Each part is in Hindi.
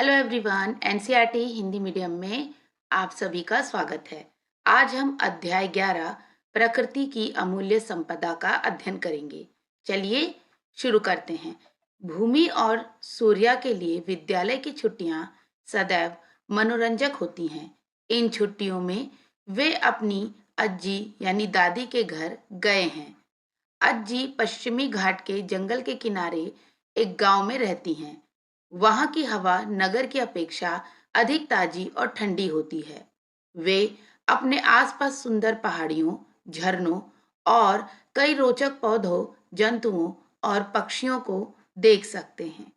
Hello everyone, NCERT Hindi medium में आप सभी का स्वागत है। आज हम अध्याय 11 प्रकृति की अमूल्य संपदा का अध्ययन करेंगे। चलिए शुरू करते हैं। भूमि और सूर्या के लिए विद्यालय की छुट्टियां सदैव मनोरंजक होती हैं। इन छुट्टियों में वे अपनी अज्जी यानी दादी के घर गए हैं। अज्जी पश्चिमी घाट के जंगल के किनारे एक गांव में रहती हैं। वहां की हवा नगर की अपेक्षा अधिक ताजी और ठंडी होती है। वे अपने आसपास सुंदर पहाड़ियों, झरनों और कई रोचक पौधों, जंतुओं और पक्षियों को देख सकते हैं।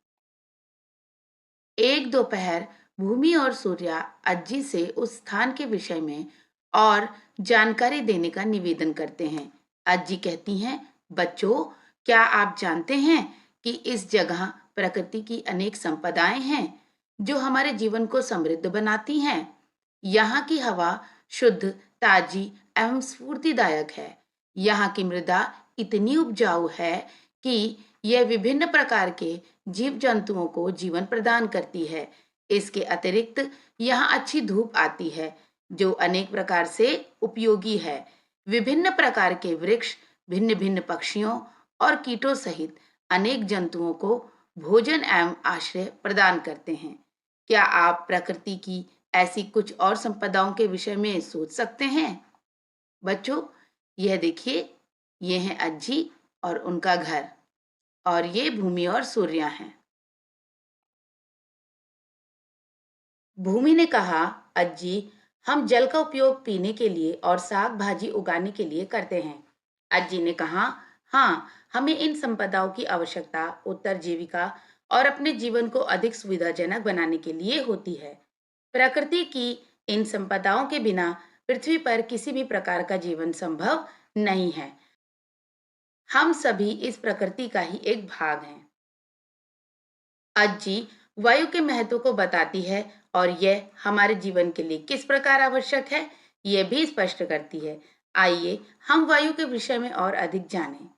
एक दोपहर भूमि और सूर्या अज्जी से उस स्थान के विषय में और जानकारी देने का निवेदन करते हैं। अज्जी कहती हैं, बच्चों, क्या आप जानते हैं कि इस जगह प्रकृति की अनेक संपदाएं हैं जो हमारे जीवन को समृद्ध बनाती हैं। यहाँ की हवा शुद्ध, ताजी एवं स्फूर्तिदायक है। यहाँ की मृदा इतनी उपजाऊ है कि यह विभिन्न प्रकार के जीव जंतुओं को जीवन प्रदान करती है। इसके अतिरिक्त यहाँ अच्छी धूप आती है जो अनेक प्रकार से उपयोगी है। विभिन्न प्रकार के वृक्ष भिन्न भिन्न पक्षियों और कीटों सहित अनेक जंतुओं को भोजन एवं आश्रय प्रदान करते हैं। क्या आप प्रकृति की ऐसी कुछ और संपदाओं के विषय में सोच सकते हैं? बच्चों, यह देखिए, ये हैं अज्जी और उनका घर, और ये भूमि और सूर्या हैं। भूमि ने कहा, अज्जी, हम जल का उपयोग पीने के लिए और साग भाजी उगाने के लिए करते हैं। अज्जी ने कहा, हाँ, हमें इन संपदाओं की आवश्यकता उत्तरजीविका और अपने जीवन को अधिक सुविधाजनक बनाने के लिए होती है। प्रकृति की इन संपदाओं के बिना पृथ्वी पर किसी भी प्रकार का जीवन संभव नहीं है। हम सभी इस प्रकृति का ही एक भाग हैं। अज्जी वायु के महत्व को बताती है और यह हमारे जीवन के लिए किस प्रकार आवश्यक है, यह भी स्पष्ट करती है। आइए हम वायु के विषय में और अधिक जानें।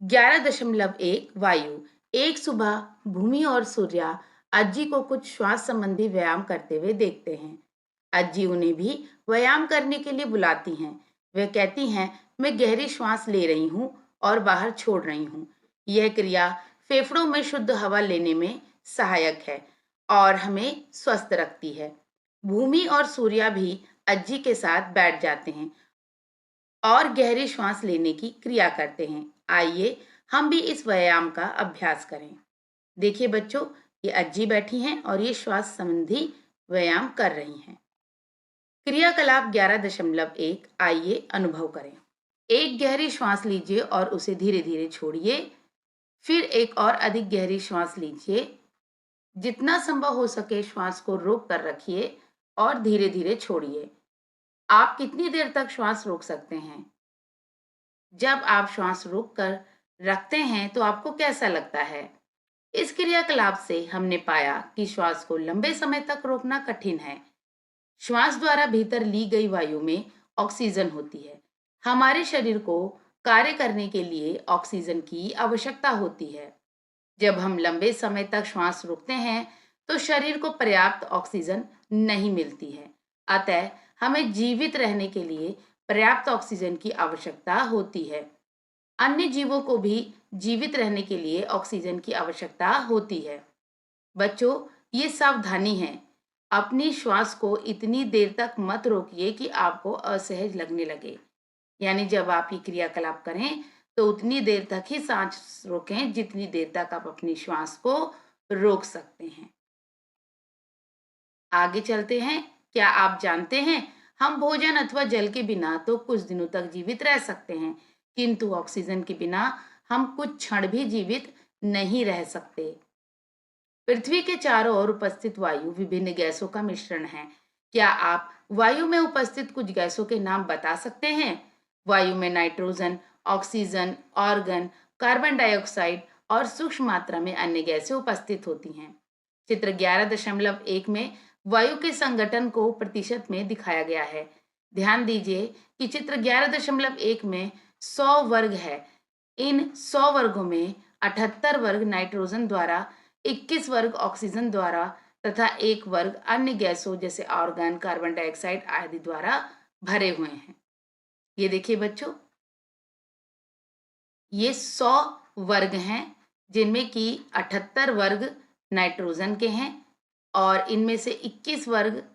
11.1 वायु। एक सुबह भूमि और सूर्या अज्जी को कुछ श्वास संबंधी व्यायाम करते हुए देखते हैं। अज्जी उन्हें भी व्यायाम करने के लिए बुलाती हैं। वे कहती हैं, मैं गहरी श्वास ले रही हूँ और बाहर छोड़ रही हूँ। यह क्रिया फेफड़ों में शुद्ध हवा लेने में सहायक है और हमें स्वस्थ रखती है। भूमि और सूर्या भी अज्जी के साथ बैठ जाते हैं और गहरी श्वास लेने की क्रिया करते हैं। आइए हम भी इस व्यायाम का अभ्यास करें। देखिए बच्चों, ये अज्जी बैठी हैं और ये श्वास संबंधी व्यायाम कर रही हैं। क्रियाकलाप 11.1, आइए अनुभव करें। एक गहरी श्वास लीजिए और उसे धीरे धीरे छोड़िए। फिर एक और अधिक गहरी श्वास लीजिए। जितना संभव हो सके श्वास को रोक कर रखिए और धीरे धीरे छोड़िए। आप कितनी देर तक श्वास रोक सकते हैं? जब आप श्वास रोक कर रखते हैं तो आपको कैसा लगता है? इस क्रियाकलाप से हमने पाया कि श्वास को लंबे समय तक रोकना कठिन है। श्वास द्वारा भीतर ली गई वायु में ऑक्सीजन होती है। हमारे शरीर को कार्य करने के लिए ऑक्सीजन की आवश्यकता होती है। जब हम लंबे समय तक श्वास रोकते हैं तो शरीर को पर्याप्त ऑक्सीजन नहीं मिलती है। अतः हमें जीवित रहने के लिए पर्याप्त ऑक्सीजन की आवश्यकता होती है। अन्य जीवों को भी जीवित रहने के लिए ऑक्सीजन की आवश्यकता होती है। बच्चों, ये सावधानी है। अपनी श्वास को इतनी देर तक मत रोकिए कि आपको असहज लगने लगे। यानी जब आप ये क्रियाकलाप करें तो उतनी देर तक ही सांस रोकें जितनी देर तक आप अपनी श्वास को रोक सकते हैं। आगे चलते हैं। क्या आप जानते हैं, हम भोजन अथवा जल के बिना तो कुछ दिनों तक जीवित रह सकते हैं, किंतु ऑक्सीजन के बिना हम कुछ क्षण भी जीवित नहीं रह सकते। पृथ्वी के चारों ओर उपस्थित वायु विभिन्न गैसों का मिश्रण है। क्या आप वायु में उपस्थित कुछ गैसों के नाम बता सकते हैं? वायु में nitrogen, oxygen, organ, carbon dioxide और सूक्ष्म मात्रा में अन्य गैसें उपस्थित होती हैं। चित्र 11.1 में वायु के संगठन को प्रतिशत में दिखाया गया है। ध्यान दीजिए कि चित्र 11.1 में 100 वर्ग है। इन 100 वर्गों में 78 वर्ग नाइट्रोजन द्वारा, 21 वर्ग ऑक्सीजन द्वारा तथा एक वर्ग अन्य गैसों जैसे आर्गन, कार्बन डाइऑक्साइड आदि द्वारा भरे हुए हैं। ये देखिए बच्चों, ये 100 वर्ग हैं, जिनमें कि 78 वर्ग नाइट्रोजन के हैं और इनमें से 21 वर्ग,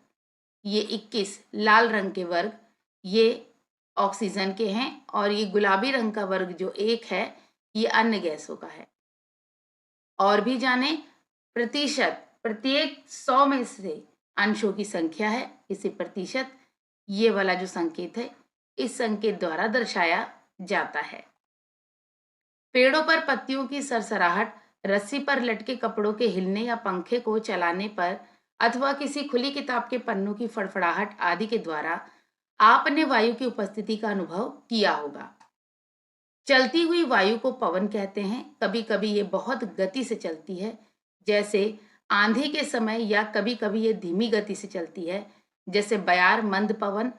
ये 21 लाल रंग के वर्ग, ये ऑक्सीजन के हैं और ये गुलाबी रंग का वर्ग जो एक है, ये अन्य गैसों का है। और भी जाने प्रतिशत, प्रत्येक 100 में से अंशों की संख्या है, इसे प्रतिशत, ये वाला जो संकेत है, इस संकेत द्वारा दर्शाया जाता है। पेड़ों पर पत्तियों की सरसराहट, रस्सी पर लटके कपड़ों के हिलने या पंखे को चलाने पर अथवा किसी खुली किताब के पन्नों की फड़फड़ाहट आदि के द्वारा आपने वायु की उपस्थिति का अनुभव किया होगा। चलती हुई वायु को पवन कहते हैं। कभी कभी ये बहुत गति से चलती है, जैसे आंधी के समय, या कभी कभी ये धीमी गति से चलती है, जैसे बयार मंद पवन।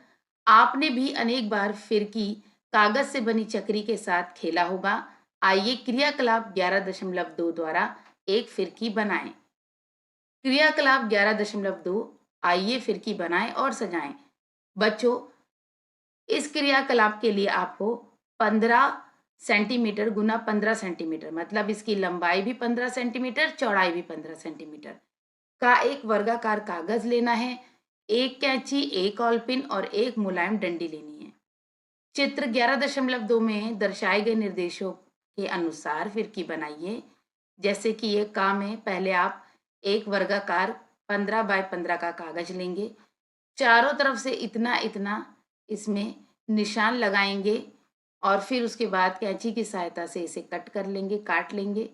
आपने भी अनेक बार फिरकी, कागज से बनी चक्री के साथ खेला होगा। आइए क्रियाकलाप 11.2 द्वारा एक फिरकी बनाएं। क्रियाकलाप 11.2, आइए फिरकी बनाएं और सजाएं। बच्चों, इस क्रियाकलाप के लिए आपको 15 सेंटीमीटर गुना 15 सेंटीमीटर, मतलब इसकी लंबाई भी 15 सेंटीमीटर, चौड़ाई भी 15 सेंटीमीटर का एक वर्गाकार कागज लेना है। एक कैंची, एक ऑलपिन और एक मुलायम डंडी लेनी है। चित्र 11.2 में दर्शाए गए निर्देशों के अनुसार फिरकी बनाइए। जैसे कि ये काम है, पहले आप एक वर्गाकार 15 बाय 15 का कागज लेंगे, चारों तरफ से इतना इतना इसमें निशान लगाएंगे और फिर उसके बाद कैंची की सहायता से इसे कट कर लेंगे, काट लेंगे।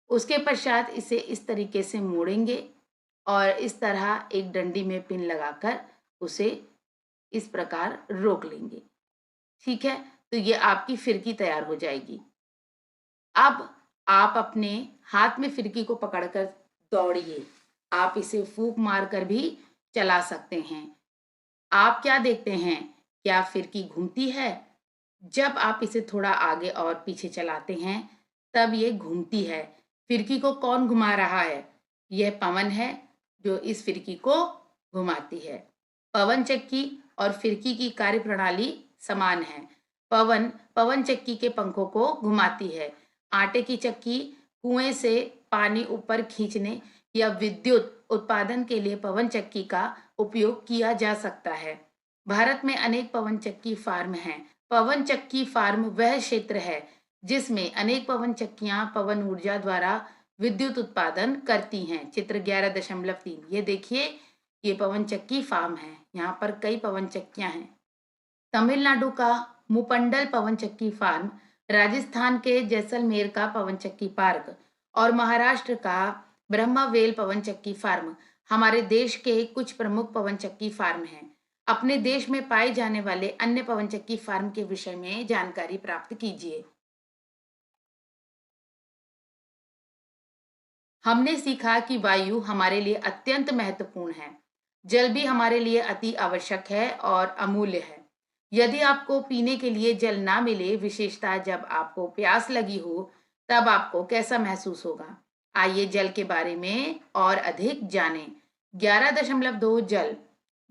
उसके पश्चात इसे इस तरीके से मोड़ेंगे और इस तरह एक डंडी में पिन लगाकर उसे इस प्रकार रोक लेंगे। ठीक है, तो ये आपकी फिरकी तैयार हो जाएगी। अब आप अपने हाथ में फिरकी को पकड़कर दौड़िए। आप इसे फूंक मारकर भी चला सकते हैं। आप क्या देखते हैं, क्या फिरकी घूमती है? जब आप इसे थोड़ा आगे और पीछे चलाते हैं, तब ये घूमती है। फिरकी को कौन घुमा रहा है? यह पवन है जो इस फिरकी को घुमाती है। पवन चक्की और फिरकी की कार्यप्रणाली समान है। पवन चक्की के पंखों को घुमाती है। आटे की चक्की कुएं से पानी ऊपर खींचने या विद्युत उत्पादन के लिए पवन चक्की का उपयोग किया जा सकता है। भारत में अनेक पवन चक्की फार्म हैं। पवन चक्की फार्म वह क्षेत्र है जिसमें अनेक पवन चक्कियां पवन ऊर्जा द्वारा विद्युत उत्पादन करती हैं। चित्र 11.3, ये देखिए, ये पवन चक्की फार्म है। यहाँ पर कई पवन चक्कियां हैं। तमिलनाडु का मुपंडल पवन चक्की फार्म, राजस्थान के जैसलमेर का पवन चक्की पार्क और महाराष्ट्र का ब्रह्मावेल पवन चक्की फार्म हमारे देश के कुछ प्रमुख पवन चक्की फार्म हैं। अपने देश में पाए जाने वाले अन्य पवन चक्की फार्म के विषय में जानकारी प्राप्त कीजिए। हमने सीखा कि वायु हमारे लिए अत्यंत महत्वपूर्ण है। जल भी हमारे लिए अति आवश्यक है और अमूल्य है। यदि आपको पीने के लिए जल ना मिले, विशेषतः जब आपको प्यास लगी हो, तब आपको कैसा महसूस होगा? आइए जल के बारे में और अधिक जानें। 11.2 जल।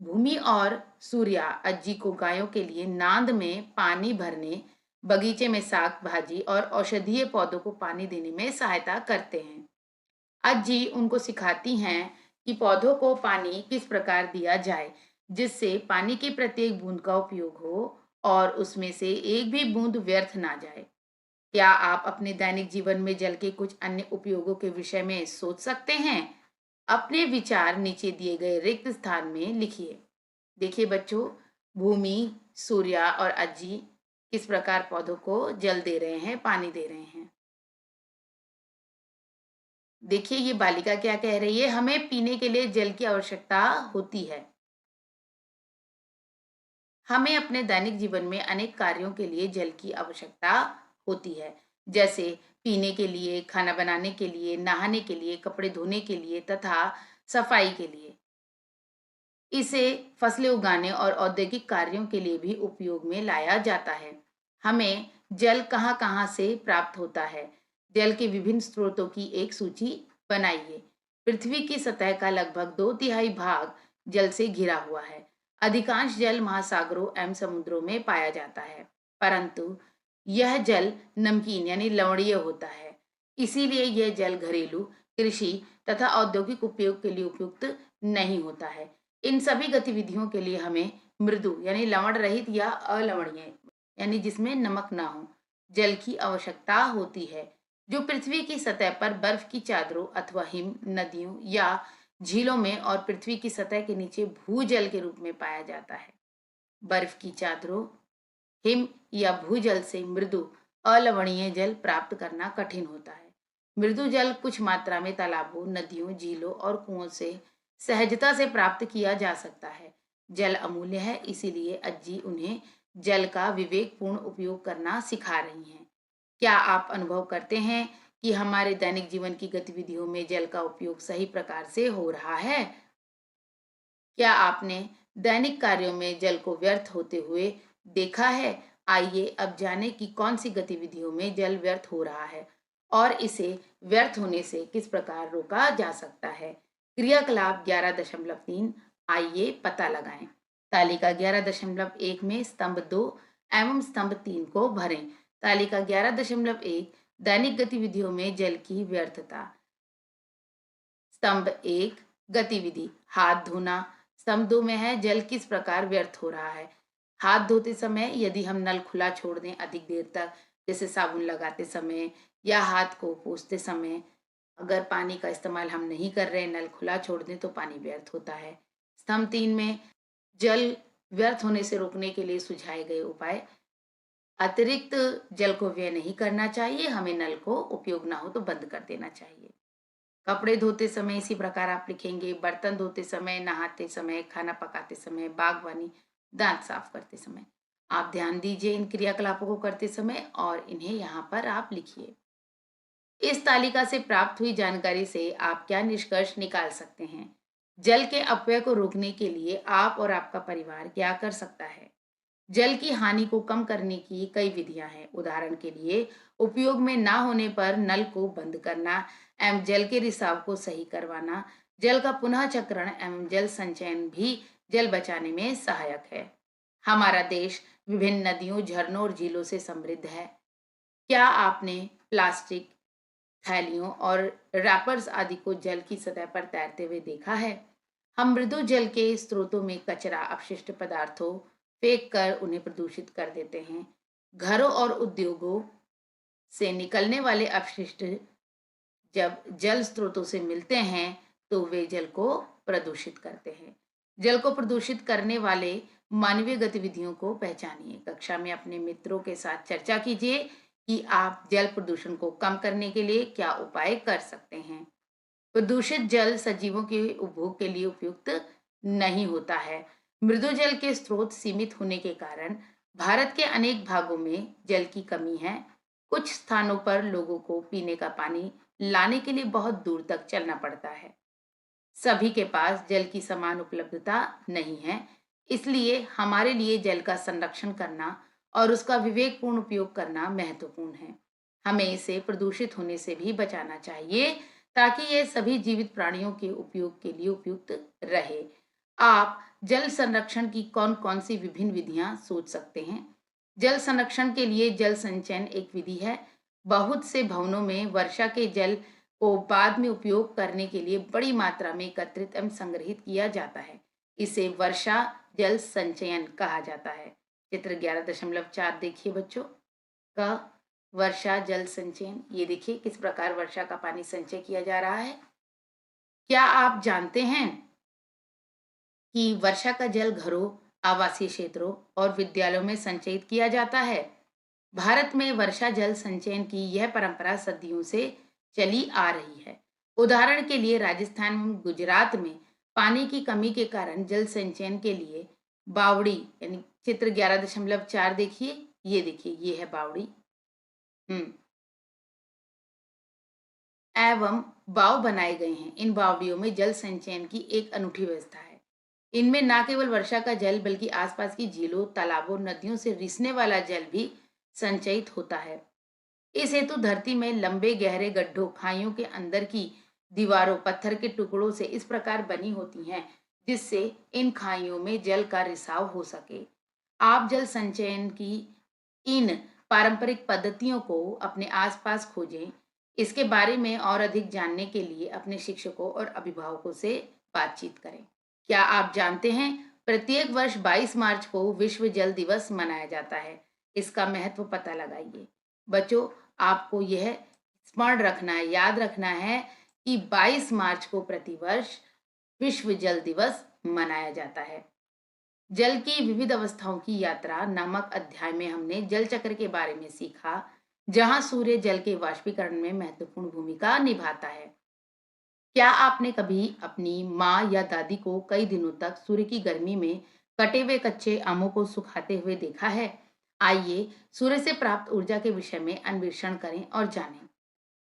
भूमि और सूर्या अज्जी को गायों के लिए नांद में पानी भरने, बगीचे में साग भाजी और औषधीय पौधों को पानी देने में सहायता करते हैं। अज्जी उनको सिखाती हैं कि पौधों को पानी किस प्रकार दिया जाए, जिससे पानी की प्रत्येक बूंद का उपयोग हो और उसमें से एक भी बूंद व्यर्थ ना जाए। क्या आप अपने दैनिक जीवन में जल के कुछ अन्य उपयोगों के विषय में सोच सकते हैं? अपने विचार नीचे दिए गए रिक्त स्थान में लिखिए। देखिए बच्चों, भूमि, सूर्या और अज्जी किस प्रकार पौधों को जल दे रहे हैं, पानी दे रहे हैं। देखिए ये बालिका क्या कह रही है, हमें पीने के लिए जल की आवश्यकता होती है। हमें अपने दैनिक जीवन में अनेक कार्यों के लिए जल की आवश्यकता होती है, जैसे पीने के लिए, खाना बनाने के लिए, नहाने के लिए, कपड़े धोने के लिए तथा सफाई के लिए। इसे फसलें उगाने और औद्योगिक कार्यों के लिए भी उपयोग में लाया जाता है। हमें जल कहाँ-कहाँ से प्राप्त होता है? जल के विभिन्न स्रोतों की एक सूची बनाइए। पृथ्वी की सतह का लगभग 2/3 भाग जल से घिरा हुआ है। अधिकांश जल महासागरों एवं समुद्रों में पाया जाता है, परंतु यह जल नमकीन यानी लवणीय होता है। इसीलिए यह जल घरेलू, कृषि तथा औद्योगिक उपयोग के लिए उपयुक्त नहीं होता है। इन सभी गतिविधियों के लिए हमें मृदु यानी लवण रहित या अलवणीय यानी जिसमें नमक ना हो जल की आवश्यकता होती है, जो पृथ्वी की सतह पर बर्फ की चादरों अथवा हिम नदियों या झीलों में और पृथ्वी की सतह के नीचे भूजल के रूप में पाया जाता है। बर्फ की चादरों, हिम या भूजल से मृदु अलवणीय जल प्राप्त करना कठिन होता है। मृदु जल कुछ मात्रा में तालाबों, नदियों, झीलों और कुओं से सहजता से प्राप्त किया जा सकता है। जल अमूल्य है, इसीलिए अज्जी उन्हें जल का विवेकपूर्ण उपयोग करना सिखा रही हैं। क्या आप अनुभव करते हैं कि हमारे दैनिक जीवन की गतिविधियों में जल का उपयोग सही प्रकार से हो रहा है? क्या आपने दैनिक कार्यों में जल को व्यर्थ होते हुए देखा है? आइए अब जानें कि कौन सी गतिविधियों में जल व्यर्थ हो रहा है और इसे व्यर्थ होने से किस प्रकार रोका जा सकता है। क्रियाकलाप 11.3 आइए पता लगाएं। तालिका 11.1 में स्तंभ 2 एवं स्तंभ 3 को भरें। तालिका 11.1 दैनिक गतिविधियों में जल की व्यर्थता। स्तंभ 1 गतिविधि हाथ धोना। स्तंभ 2 में है जल किस प्रकार व्यर्थ हो रहा है। हाथ धोते समय यदि हम नल खुला छोड़ दें अधिक देर तक, जैसे साबुन लगाते समय या हाथ को पोंछते समय, अगर पानी का इस्तेमाल हम नहीं कर रहे, नल खुला छोड़ दें तो पानी व्यर्थ होता है। स्तंभ 3 में जल व्यर्थ होने से रोकने के लिए सुझाए गए उपाय। अतिरिक्त जल को व्यय नहीं करना चाहिए, हमें नल को उपयोग ना हो तो बंद कर देना चाहिए। कपड़े धोते समय इसी प्रकार आप लिखेंगे, बर्तन धोते समय, नहाते समय, खाना पकाते समय, बागवानी, दांत साफ करते समय। आप ध्यान दीजिए इन क्रियाकलापों को करते समय और इन्हें यहाँ पर आप लिखिए। इस तालिका से प्राप्त हुई जानकारी से आप क्या निष्कर्ष निकाल सकते हैं? जल के अपव्यय को रोकने के लिए आप और आपका परिवार क्या कर सकता है? जल की हानि को कम करने की कई विधियां हैं। उदाहरण के लिए उपयोग में ना होने पर नल को बंद करना एवं जल के रिसाव को सही करवाना, जल का पुनः चक्रण एवं जल संचयन भी जल बचाने में सहायक है। हमारा देश विभिन्न नदियों, झरनों और झीलों से समृद्ध है। क्या आपने प्लास्टिक, थैलियों और रैपर्स आदि को जल की सतह पर तैरते हुए देखा है? हम मृदु जल के स्रोतों में कचरा, अपशिष्ट पदार्थों फेंक कर उन्हें प्रदूषित कर देते हैं। घरों और उद्योगों से निकलने वाले अपशिष्ट जब जल स्रोतों से मिलते हैं तो वे जल को प्रदूषित करते हैं। जल को प्रदूषित करने वाले मानवीय गतिविधियों को पहचानिए। कक्षा में अपने मित्रों के साथ चर्चा कीजिए कि आप जल प्रदूषण को कम करने के लिए क्या उपाय कर सकते हैं। प्रदूषित जल सजीवों के उपभोग के लिए उपयुक्त नहीं होता है। मृदु जल के स्रोत सीमित होने के कारण भारत के अनेक भागों में जल की कमी है। कुछ स्थानों पर लोगों को पीने का पानी लाने के लिए बहुत दूर तक चलना पड़ता है। सभी के पास जल की समान उपलब्धता नहीं है, इसलिए हमारे लिए जल का संरक्षण करना और उसका विवेकपूर्ण उपयोग करना महत्वपूर्ण है। हमें इसे प्रदूषित होने से भी बचाना चाहिए ताकि ये सभी जीवित प्राणियों के उपयोग के लिए उपयुक्त रहे। आप जल संरक्षण की कौन-कौन सी विभिन्न विधियां सोच सकते हैं? जल संरक्षण के लिए जल संचयन एक विधि है। बहुत से भवनों में वर्षा के जल को बाद में उपयोग करने के लिए बड़ी मात्रा में एकत्रित एवं संग्रहित किया जाता है। इसे वर्षा जल संचयन कहा जाता है। चित्र 11.4 देखिए बच्चों का वर्षा जल संचयन। ये देखिए किस प्रकार वर्षा का पानी संचय किया जा रहा है। क्या आप जानते हैं कि वर्षा का जल घरों, आवासीय क्षेत्रों और विद्यालयों में संचयित किया जाता है? भारत में वर्षा जल संचयन की यह परंपरा सदियों से चली आ रही है। उदाहरण के लिए राजस्थान एवं गुजरात में पानी की कमी के कारण जल संचयन के लिए बावड़ी यानी चित्र 11.4 देखिए, ये देखिए ये है बावड़ी। हम्म एवं बाव बनाए गए हैं। इन बावड़ियों में जल संचयन की एक अनूठी व्यवस्था है। इनमें न केवल वर्षा का जल बल्कि आसपास की झीलों, तालाबों, नदियों से रिसने वाला जल भी संचयित होता है। इस हेतु धरती में लंबे गहरे गड्ढों, खाइयों के अंदर की दीवारों पत्थर के टुकड़ों से इस प्रकार बनी होती हैं जिससे इन खाइयों में जल का रिसाव हो सके। आप जल संचयन की इन पारंपरिक पद्धतियों को अपने आसपास खोजें। इसके बारे में और अधिक जानने के लिए अपने शिक्षकों और अभिभावकों से बातचीत करें। क्या आप जानते हैं, प्रत्येक वर्ष 22 मार्च को विश्व जल दिवस मनाया जाता है। इसका महत्व पता लगाइए। बच्चों, आपको यह स्मरण रखना है, याद रखना है कि 22 मार्च को प्रतिवर्ष विश्व जल दिवस मनाया जाता है। जल की विविध अवस्थाओं की यात्रा नामक अध्याय में हमने जल चक्र के बारे में सीखा, जहां सूर्य जल के वाष्पीकरण में महत्वपूर्ण भूमिका निभाता है। क्या आपने कभी अपनी माँ या दादी को कई दिनों तक सूर्य की गर्मी में कटे हुए कच्चे आमों को सुखाते हुए देखा है? आइए सूर्य से प्राप्त ऊर्जा के विषय में अन्वेषण करें और जानें।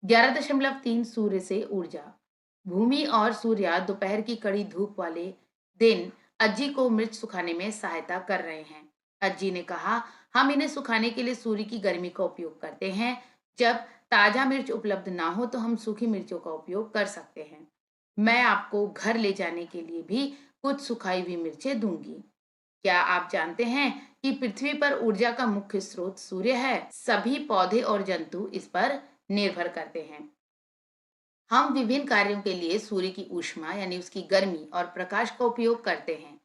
11.3 सूर्य से ऊर्जा। भूमि और सूर्य दोपहर की कड़ी धूप वाले दिन अज्जी को मिर्च सुखाने में सहायता कर रहे हैं। अज्जी ने कहा, हम इन्हें सुखाने के लिए सूर्य की गर्मी का उपयोग करते हैं। जब ताजा मिर्च उपलब्ध ना हो तो हम सूखी मिर्चों का उपयोग कर सकते हैं। मैं आपको घर ले जाने के लिए भी कुछ सुखाई हुई मिर्चें दूंगी। क्या आप जानते हैं कि पृथ्वी पर ऊर्जा का मुख्य स्रोत सूर्य है? सभी पौधे और जंतु इस पर निर्भर करते हैं। हम विभिन्न कार्यों के लिए सूर्य की ऊष्मा यानी उसकी गर्मी और प्रकाश का उपयोग करते हैं।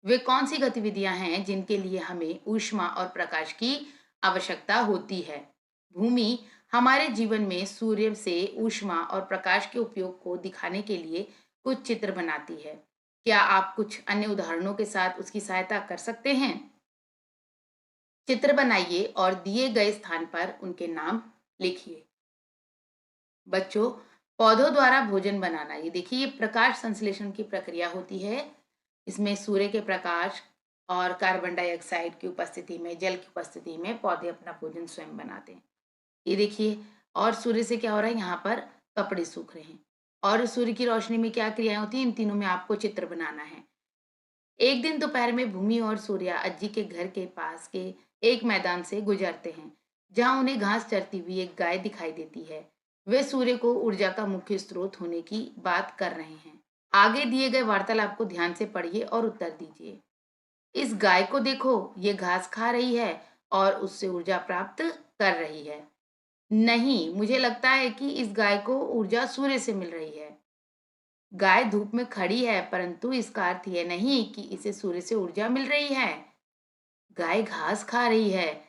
वे कौन सी गतिविधियां हैं जिनके लिए हमें ऊष्मा और प्रकाश की आवश्यकता होती है? भूमि हमारे जीवन में सूर्य से ऊष्मा और प्रकाश के उपयोग को दिखाने के लिए कुछ चित्र बनाती है। क्या आप कुछ अन्य उदाहरणों के साथ उसकी सहायता कर सकते हैं? चित्र बनाइए और दिए गए स्थान पर उनके नाम लिखिए। बच्चों, पौधों द्वारा भोजन बनाना, ये देखिए, ये प्रकाश संश्लेषण की प्रक्रिया होती है। इसमें सूर्य के प्रकाश और कार्बन डाइऑक्साइड की उपस्थिति में, जल की उपस्थिति में पौधे अपना भोजन स्वयं बनाते हैं। ये देखिए, और सूर्य से क्या हो रहा है, यहाँ पर कपड़े सूख रहे हैं। और सूर्य की रोशनी में क्या क्रियाएं होती हैं, इन तीनों में आपको चित्र बनाना है। एक दिन दोपहर में भूमि और सूर्या अज्जी के घर के पास के एक मैदान से गुजरते हैं, जहां उन्हें घास चरती हुई एक गाय दिखाई देती है। वे सूर्य को ऊर्जा का मुख्य स्रोत होने की बात कर रहे हैं। आगे दिए गए वार्तालाप को ध्यान से पढ़िए और उत्तर दीजिए। इस गाय को देखो, ये घास खा रही है और उससे ऊर्जा प्राप्त कर रही है। नहीं, मुझे लगता है कि इस गाय को ऊर्जा सूर्य से मिल रही है। गाय धूप में खड़ी है, परंतु इसका अर्थ यह नहीं कि इसे सूर्य से ऊर्जा मिल रही है। गाय घास खा रही है।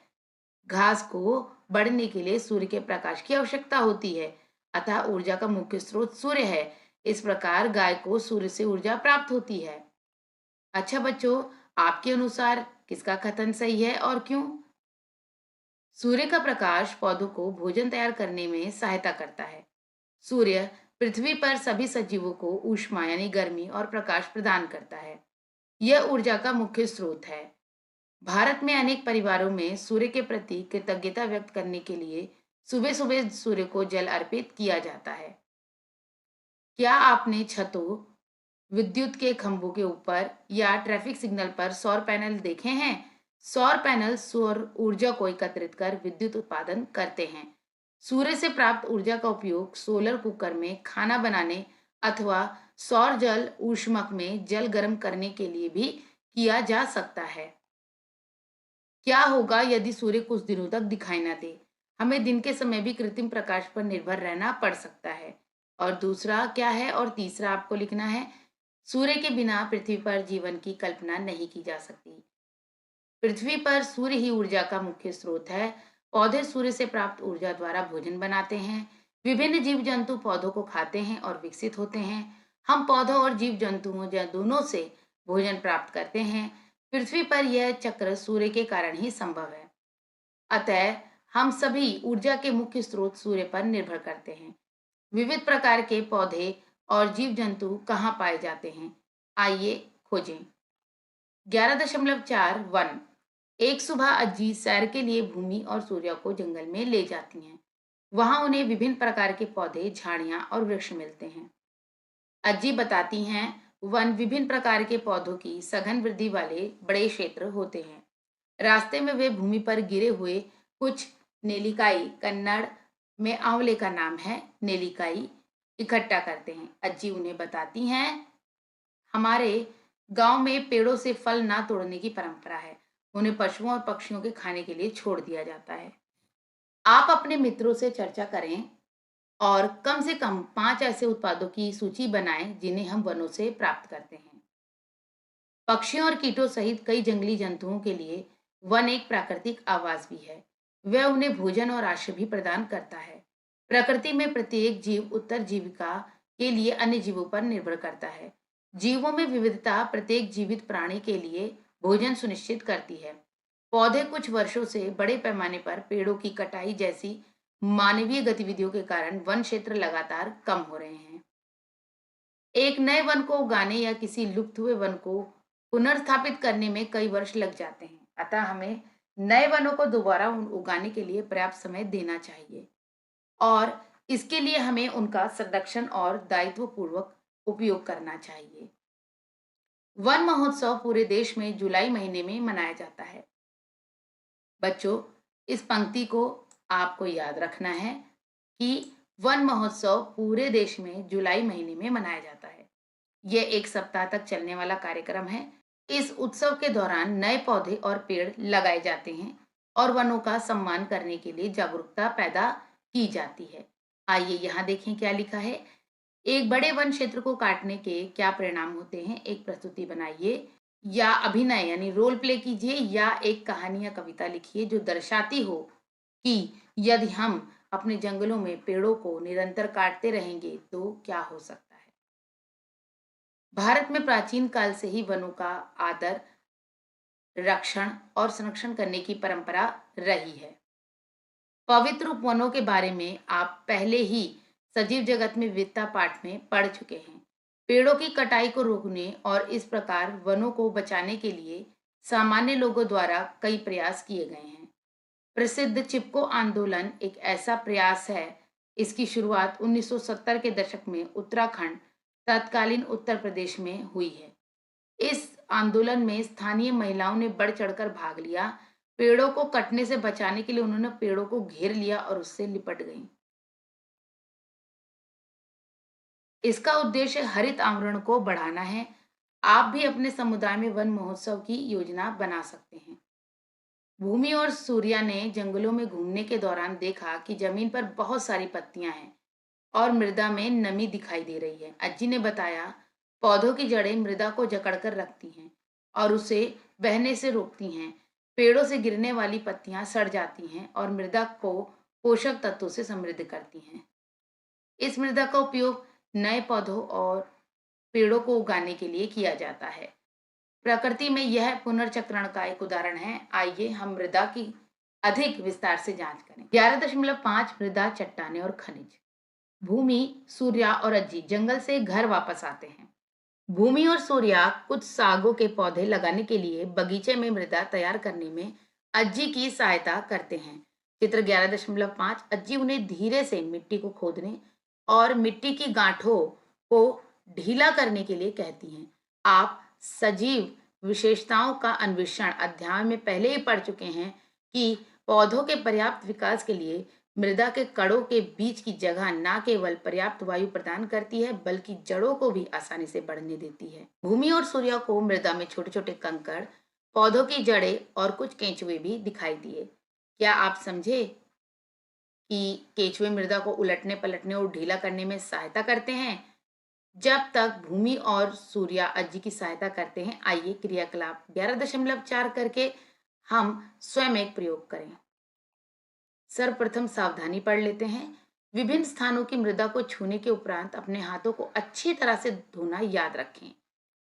घास को बढ़ने के लिए सूर्य के प्रकाश की आवश्यकता होती है, अतः ऊर्जा का मुख्य स्रोत सूर्य है। इस प्रकार गाय को सूर्य से ऊर्जा प्राप्त होती है। अच्छा बच्चों, आपके अनुसार किसका कथन सही है और क्यों? सूर्य का प्रकाश पौधों को भोजन तैयार करने में सहायता करता है। सूर्य पृथ्वी पर सभी सजीवों को ऊष्मा यानी गर्मी और प्रकाश प्रदान करता है। यह ऊर्जा का मुख्य स्रोत है। भारत में अनेक परिवारों में सूर्य के प्रति कृतज्ञता व्यक्त करने के लिए सुबह सुबह सूर्य को जल अर्पित किया जाता है। क्या आपने छतों, विद्युत के खंभों के ऊपर या ट्रैफिक सिग्नल पर सौर पैनल देखे हैं? सौर पैनल सौर ऊर्जा को एकत्रित कर विद्युत उत्पादन करते हैं। सूर्य से प्राप्त ऊर्जा का उपयोग सोलर कुकर में खाना बनाने अथवा सौर जल ऊष्मक में जल गर्म करने के लिए भी किया जा सकता है। क्या होगा यदि सूर्य कुछ दिनों तक दिखाई ना दे? हमें दिन के समय भी कृत्रिम प्रकाश पर निर्भर रहना पड़ सकता है। और दूसरा क्या है, और तीसरा आपको लिखना है, सूर्य के बिना पृथ्वी पर जीवन की कल्पना नहीं की जा सकती। पृथ्वी पर सूर्य ही ऊर्जा का मुख्य स्रोत है। पौधे सूर्य से प्राप्त ऊर्जा द्वारा भोजन बनाते हैं। विभिन्न जीव जंतु पौधों को खाते हैं और विकसित होते हैं। हम पौधों और जीव जंतुओं या दोनों से भोजन प्राप्त करते हैं। पृथ्वी पर यह चक्र सूर्य के कारण ही संभव है। अतः हम सभी ऊर्जा के मुख्य स्रोत सूर्य पर निर्भर करते हैं। विविध प्रकार के पौधे और जीव जंतु कहाँ पाए जाते हैं? आइए खोजें। 11.4 वन। एक सुबह अज्जी सैर के लिए भूमि और सूर्य को जंगल में ले जाती हैं। वहां उन्हें विभिन्न प्रकार के पौधे, झाड़ियां और वृक्ष मिलते हैं। अज्जी बताती हैं, वन विभिन्न प्रकार के पौधों की सघन वृद्धि वाले बड़े क्षेत्र होते हैं। रास्ते में वे भूमि पर गिरे हुए कुछ नेलिकाई, कन्नड़ में आंवले का नाम है नेलिकाई, इकट्ठा करते हैं। अज्जी उन्हें बताती हैं, हमारे गांव में पेड़ों से फल ना तोड़ने की परंपरा है। उन्हें पशुओं और पक्षियों के खाने के लिए छोड़ दिया जाता है। आप अपने मित्रों से चर्चा करें और कम से कम 5 ऐसे उत्पादों की सूची बनाएं जिन्हें हम वनों से प्राप्त करते हैं। पक्षियों और कीटों सहित कई जंगली जंतुओं के लिए वन एक प्राकृतिक आवास भी है। वह उन्हें भोजन और आश्रय भी प्रदान करता है। प्रकृति में प्रत्येक जीव उत्तर जीविका के लिए अन्य जीवों पर निर्भर करता है। जीवों में विविधता प्रत्येक जीवित प्राणी के लिए भोजन सुनिश्चित करती है। पौधे कुछ वर्षों से बड़े पैमाने पर पेड़ों की कटाई जैसी मानवीय गतिविधियों के कारण वन क्षेत्र लगातार कम हो रहे हैं। एक नए वन को उगाने या किसी लुप्त हुए वन को पुनर्स्थापित करने में कई वर्ष लग जाते हैं। अतः हमें नए वनों को दोबारा उगाने के लिए पर्याप्त समय देना चाहिए और इसके लिए हमें उनका संरक्षण और दायित्व पूर्वक उपयोग करना चाहिए। वन महोत्सव पूरे देश में जुलाई महीने में मनाया जाता है। बच्चों, इस पंक्ति को आपको याद रखना है कि वन महोत्सव पूरे देश में जुलाई महीने में मनाया जाता है। यह 1 सप्ताह तक चलने वाला कार्यक्रम है। इस उत्सव के दौरान नए पौधे और पेड़ लगाए जाते हैं और वनों का सम्मान करने के लिए जागरूकता पैदा की जाती है। आइए यहाँ देखें क्या लिखा है। एक बड़े वन क्षेत्र को काटने के क्या परिणाम होते हैं? एक प्रस्तुति बनाइए या अभिनय यानी रोल प्ले कीजिए या एक कहानी या कविता लिखिए जो दर्शाती हो कि यदि हम अपने जंगलों में पेड़ों को निरंतर काटते रहेंगे तो क्या हो सकता है। भारत में प्राचीन काल से ही वनों का आदर, रक्षण और संरक्षण करने की परंपरा रही है। पवित्र उपवनों के बारे में आप पहले ही सजीव जगत में विविधता पाठ में पढ़ चुके हैं। पेड़ों की कटाई को रोकने और इस प्रकार वनों को बचाने के लिए सामान्य लोगों द्वारा कई प्रयास किए गए हैं। प्रसिद्ध चिपको आंदोलन एक ऐसा प्रयास है। इसकी शुरुआत 1970 के दशक में उत्तराखंड, तत्कालीन उत्तर प्रदेश में हुई है। इस आंदोलन में स्थानीय महिलाओं ने बढ़ चढ़कर भाग लिया। पेड़ों को कटने से बचाने के लिए उन्होंने पेड़ों को घेर लिया और उससे लिपट गईं। इसका उद्देश्य हरित आवरण को बढ़ाना है। आप भी अपने समुदाय में वन महोत्सव की योजना बना सकते हैं। भूमि और सूर्या ने जंगलों में घूमने के दौरान देखा कि जमीन पर बहुत सारी पत्तियां हैं और मृदा में नमी दिखाई दे रही है। अज्जी ने बताया, पौधों की जड़ें मृदा को जकड़कर रखती हैं और उसे बहने से रोकती हैं। पेड़ों से गिरने वाली पत्तियां सड़ जाती हैं और मृदा को पोषक तत्वों से समृद्ध करती हैं। इस मृदा का उपयोग नए पौधों और पेड़ों को उगाने के लिए किया जाता है। प्रकृति में यह पुनर्चक्रण का एक उदाहरण है। आइए हम मृदा की अधिक विस्तार से जांच करें। 11.5 मृदा, चट्टानें और खनिज। भूमि, सूर्या और अज्जी जंगल से घर वापस आते हैं। भूमि और सूर्या कुछ सागों के पौधे लगाने के लिए बगीचे में मृदा तैयार करने में अज्जी की सहायता करते हैं। चित्र 11.5 अज्जी उन्हें धीरे से मिट्टी को खोदने और मिट्टी की गांठों को ढीला करने के लिए कहती हैं। आप सजीव विशेषताओं का अन्वेषण अध्याय में पहले ही पढ़ चुके हैं कि पौधों के पर्याप्त विकास के लिए मृदा के कणों के बीच की जगह न केवल पर्याप्त वायु प्रदान करती है बल्कि जड़ों को भी आसानी से बढ़ने देती है। भूमि और सूर्य को मृदा में छोटे छोटे कंकड़, पौधों की जड़ें और कुछ केंचुए भी दिखाई दिए। क्या आप समझे कि केंचुए मृदा को उलटने पलटने और ढीला करने में सहायता करते हैं? जब तक भूमि और सूर्य अज्जी की सहायता करते हैं, आइए क्रियाकलाप 11.4 करके हम स्वयं एक प्रयोग करें। सर्वप्रथम सावधानी पढ़ लेते हैं। विभिन्न स्थानों की मृदा को छूने के उपरांत अपने हाथों को अच्छी तरह से धोना याद रखें।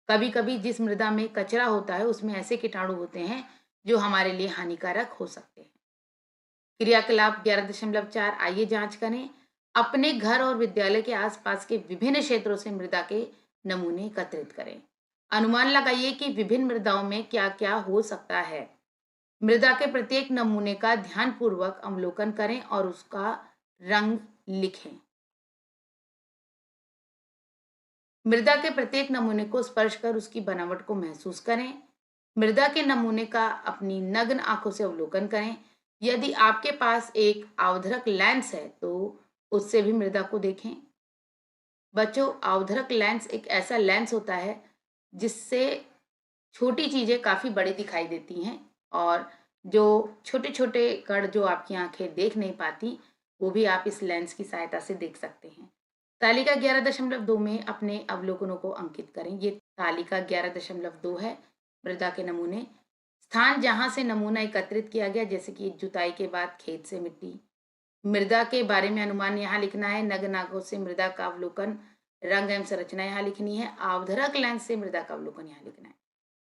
कभी कभी जिस मृदा में कचरा होता है उसमें ऐसे कीटाणु होते हैं जो हमारे लिए हानिकारक हो सकते हैं। क्रियाकलाप 11.4 आइए जांच करें। अपने घर और विद्यालय के आसपास के विभिन्न क्षेत्रों से मृदा के नमूने एकत्रित करें। अनुमान लगाइए कि विभिन्न मृदाओं में क्या क्या हो सकता है। मृदा के प्रत्येक नमूने का ध्यानपूर्वक अवलोकन करें और उसका रंग लिखें। मृदा के प्रत्येक नमूने को स्पर्श कर उसकी बनावट को महसूस करें। मृदा के नमूने का अपनी नग्न आंखों से अवलोकन करें। यदि आपके पास एक आवधरक लेंस है तो उससे भी मृदा को देखें। बच्चों, अवधरक लेंस एक ऐसा लेंस होता है जिससे छोटी चीजें काफी बड़ी दिखाई देती हैं, और जो छोटे छोटे कण जो आपकी आंखें देख नहीं पाती, वो भी आप इस लेंस की सहायता से देख सकते हैं। तालिका 11.2 में अपने अवलोकनों को अंकित करें। ये तालिका 11.2 है। मृदा के नमूने, स्थान जहां से नमूना एकत्रित किया गया, जैसे कि जुताई के बाद खेत से मिट्टी। मृदा के बारे में अनुमान यहाँ लिखना है। नग्न आंखों से मृदा का अवलोकन, रंग एवं संरचना यहाँ लिखनी है। अवधरक लेंस से मृदा का अवलोकन यहाँ लिखना है।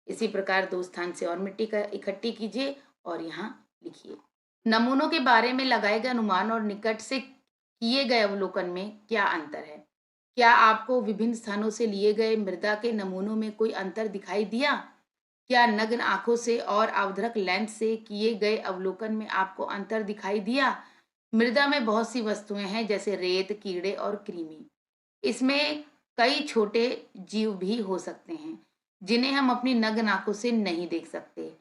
इसी प्रकार दो स्थान से और मिट्टी का इकट्ठी कीजिए और यहाँ लिखिए। नमूनों के बारे में लगाए गए अनुमान और निकट से किए गए अवलोकन में क्या अंतर है? क्या आपको विभिन्न स्थानों से लिए गए मृदा के नमूनों में कोई अंतर दिखाई दिया? क्या नग्न आंखों से और अवधरक लेंस से किए गए अवलोकन में आपको अंतर दिखाई दिया? मृदा में बहुत सी वस्तुएं हैं, जैसे रेत, कीड़े और कृमि। इसमें कई छोटे जीव भी हो सकते हैं जिन्हें हम अपनी नग्न आंखों से नहीं देख सकते।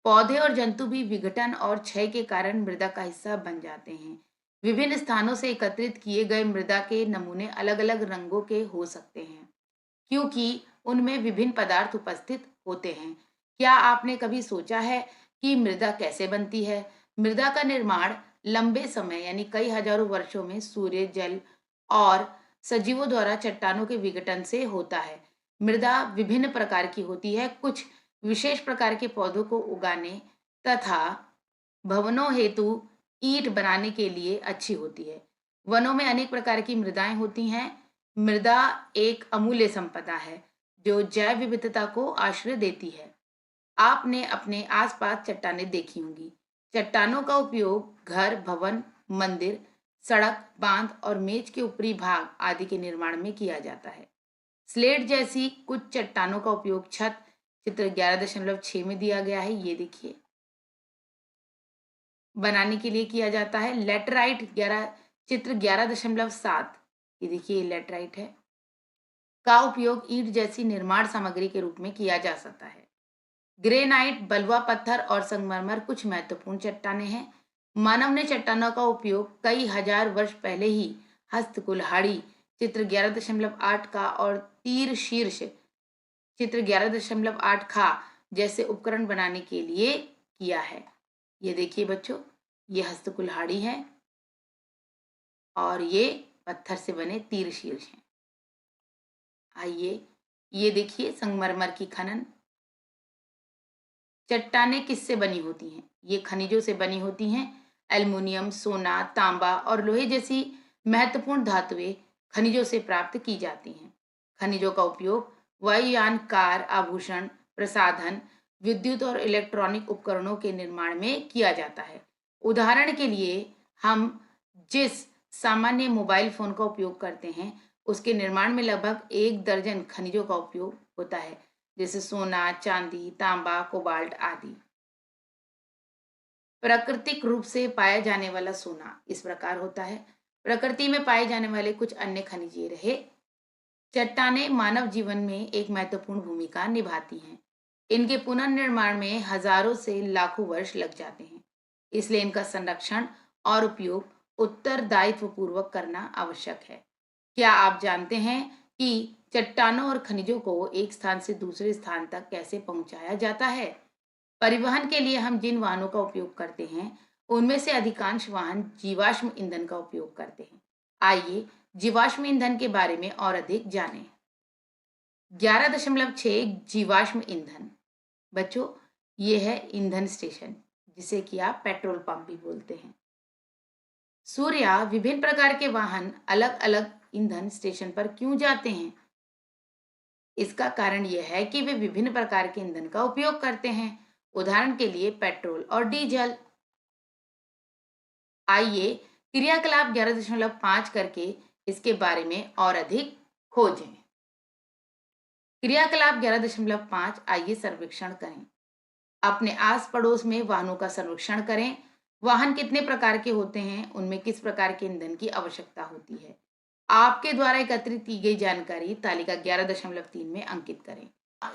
पौधे और जंतु भी विघटन और क्षय के कारण मृदा का हिस्सा बन जाते हैं। विभिन्न स्थानों से एकत्रित किए गए मृदा के नमूने अलग अलग रंगों के हो सकते हैं, क्योंकि उनमें विभिन्न पदार्थ उपस्थित होते हैं। क्या आपने कभी सोचा है कि मृदा कैसे बनती है? मृदा का निर्माण लंबे समय यानी कई हजारों वर्षों में सूर्य, जल और सजीवों द्वारा चट्टानों के विघटन से होता है। मृदा विभिन्न प्रकार की होती है। कुछ विशेष प्रकार के पौधों को उगाने तथा भवनों हेतु ईंट बनाने के लिए अच्छी होती है। वनों में अनेक प्रकार की मृदाएं होती हैं। मृदा एक अमूल्य संपदा है जो जैव विविधता को आश्रय देती है। आपने अपने आसपास चट्टानें देखी होंगी। चट्टानों का उपयोग घर, भवन, मंदिर, सड़क, बांध और मेज के ऊपरी भाग आदि के निर्माण में किया जाता है। स्लेट जैसी कुछ चट्टानों का उपयोग छत, चित्र 11.6 में दिया गया है, ये देखिए, बनाने के लिए किया जाता है। लेटराइट 11, चित्र 11.7, ये देखिए लेटराइट है, का उपयोग ईंट जैसी निर्माण सामग्री के रूप में किया जा सकता है। ग्रेनाइट, बलुआ पत्थर और संगमरमर कुछ महत्वपूर्ण चट्टानें हैं। मानव ने चट्टानों का उपयोग कई हजार वर्ष पहले ही हस्त कुल्हाड़ी, चित्र 11.8 का, और तीर शीर्ष, चित्र 11.8 खा जैसे उपकरण बनाने के लिए किया है। ये देखिए बच्चों, ये हस्त कुल्हाड़ी है और ये पत्थर से बने तीर शीर्ष हैं। आइए, ये देखिए संगमरमर की खनन। चट्टानें किससे बनी होती हैं? ये खनिजों से बनी होती हैं। एल्युमिनियम, सोना, तांबा और लोहे जैसी महत्वपूर्ण धातुएं खनिजों से प्राप्त की जाती हैं। खनिजों का उपयोग वायुयान, कार, आभूषण, प्रसाधन, विद्युत और इलेक्ट्रॉनिक उपकरणों के निर्माण में किया जाता है। उदाहरण के लिए, हम जिस सामान्य मोबाइल फोन का उपयोग करते हैं, उसके निर्माण में लगभग 1 दर्जन खनिजों का उपयोग होता है, जैसे सोना, चांदी, तांबा, कोबाल्ट आदि। प्राकृतिक रूप से पाया जाने वाला सोना इस प्रकार होता है। प्रकृति में पाए जाने वाले कुछ अन्य खनिज ये रहे। चट्टानें मानव जीवन में एक महत्वपूर्ण भूमिका निभाती हैं। इनके पुनर्निर्माण में हजारों से लाखों वर्ष लग जाते हैं, इसलिए इनका संरक्षण और उपयोग उत्तरदायित्व पूर्वक करना आवश्यक है। क्या आप जानते हैं कि चट्टानों और खनिजों को एक स्थान से दूसरे स्थान तक कैसे पहुंचाया जाता है? परिवहन के लिए हम जिन वाहनों का उपयोग करते हैं, उनमें से अधिकांश वाहन जीवाश्म ईंधन का उपयोग करते हैं। आइए जीवाश्म ईंधन के बारे में और अधिक जानें। 11.6 जीवाश्म ईंधन। बच्चों, ये है ईंधन स्टेशन, जिसे कि आप पेट्रोल पंप भी बोलते हैं। सूर्या विभिन्न प्रकार के वाहन अलग अलग ईंधन स्टेशन पर क्यों जाते हैं? इसका कारण यह है कि वे विभिन्न प्रकार के ईंधन का उपयोग करते हैं। उदाहरण के लिए पेट्रोल और डीजल। आइए क्रियाकलाप 11.5 करके इसके बारे में और अधिक खोजें। क्रियाकलाप 11.5, आइए सर्वेक्षण करें। अपने आस पड़ोस में वाहनों का सर्वेक्षण करें। वाहन कितने प्रकार के होते हैं, उनमें किस प्रकार के ईंधन की आवश्यकता होती है। आपके द्वारा एकत्रित की गई जानकारी तालिका 11.3 में अंकित करें।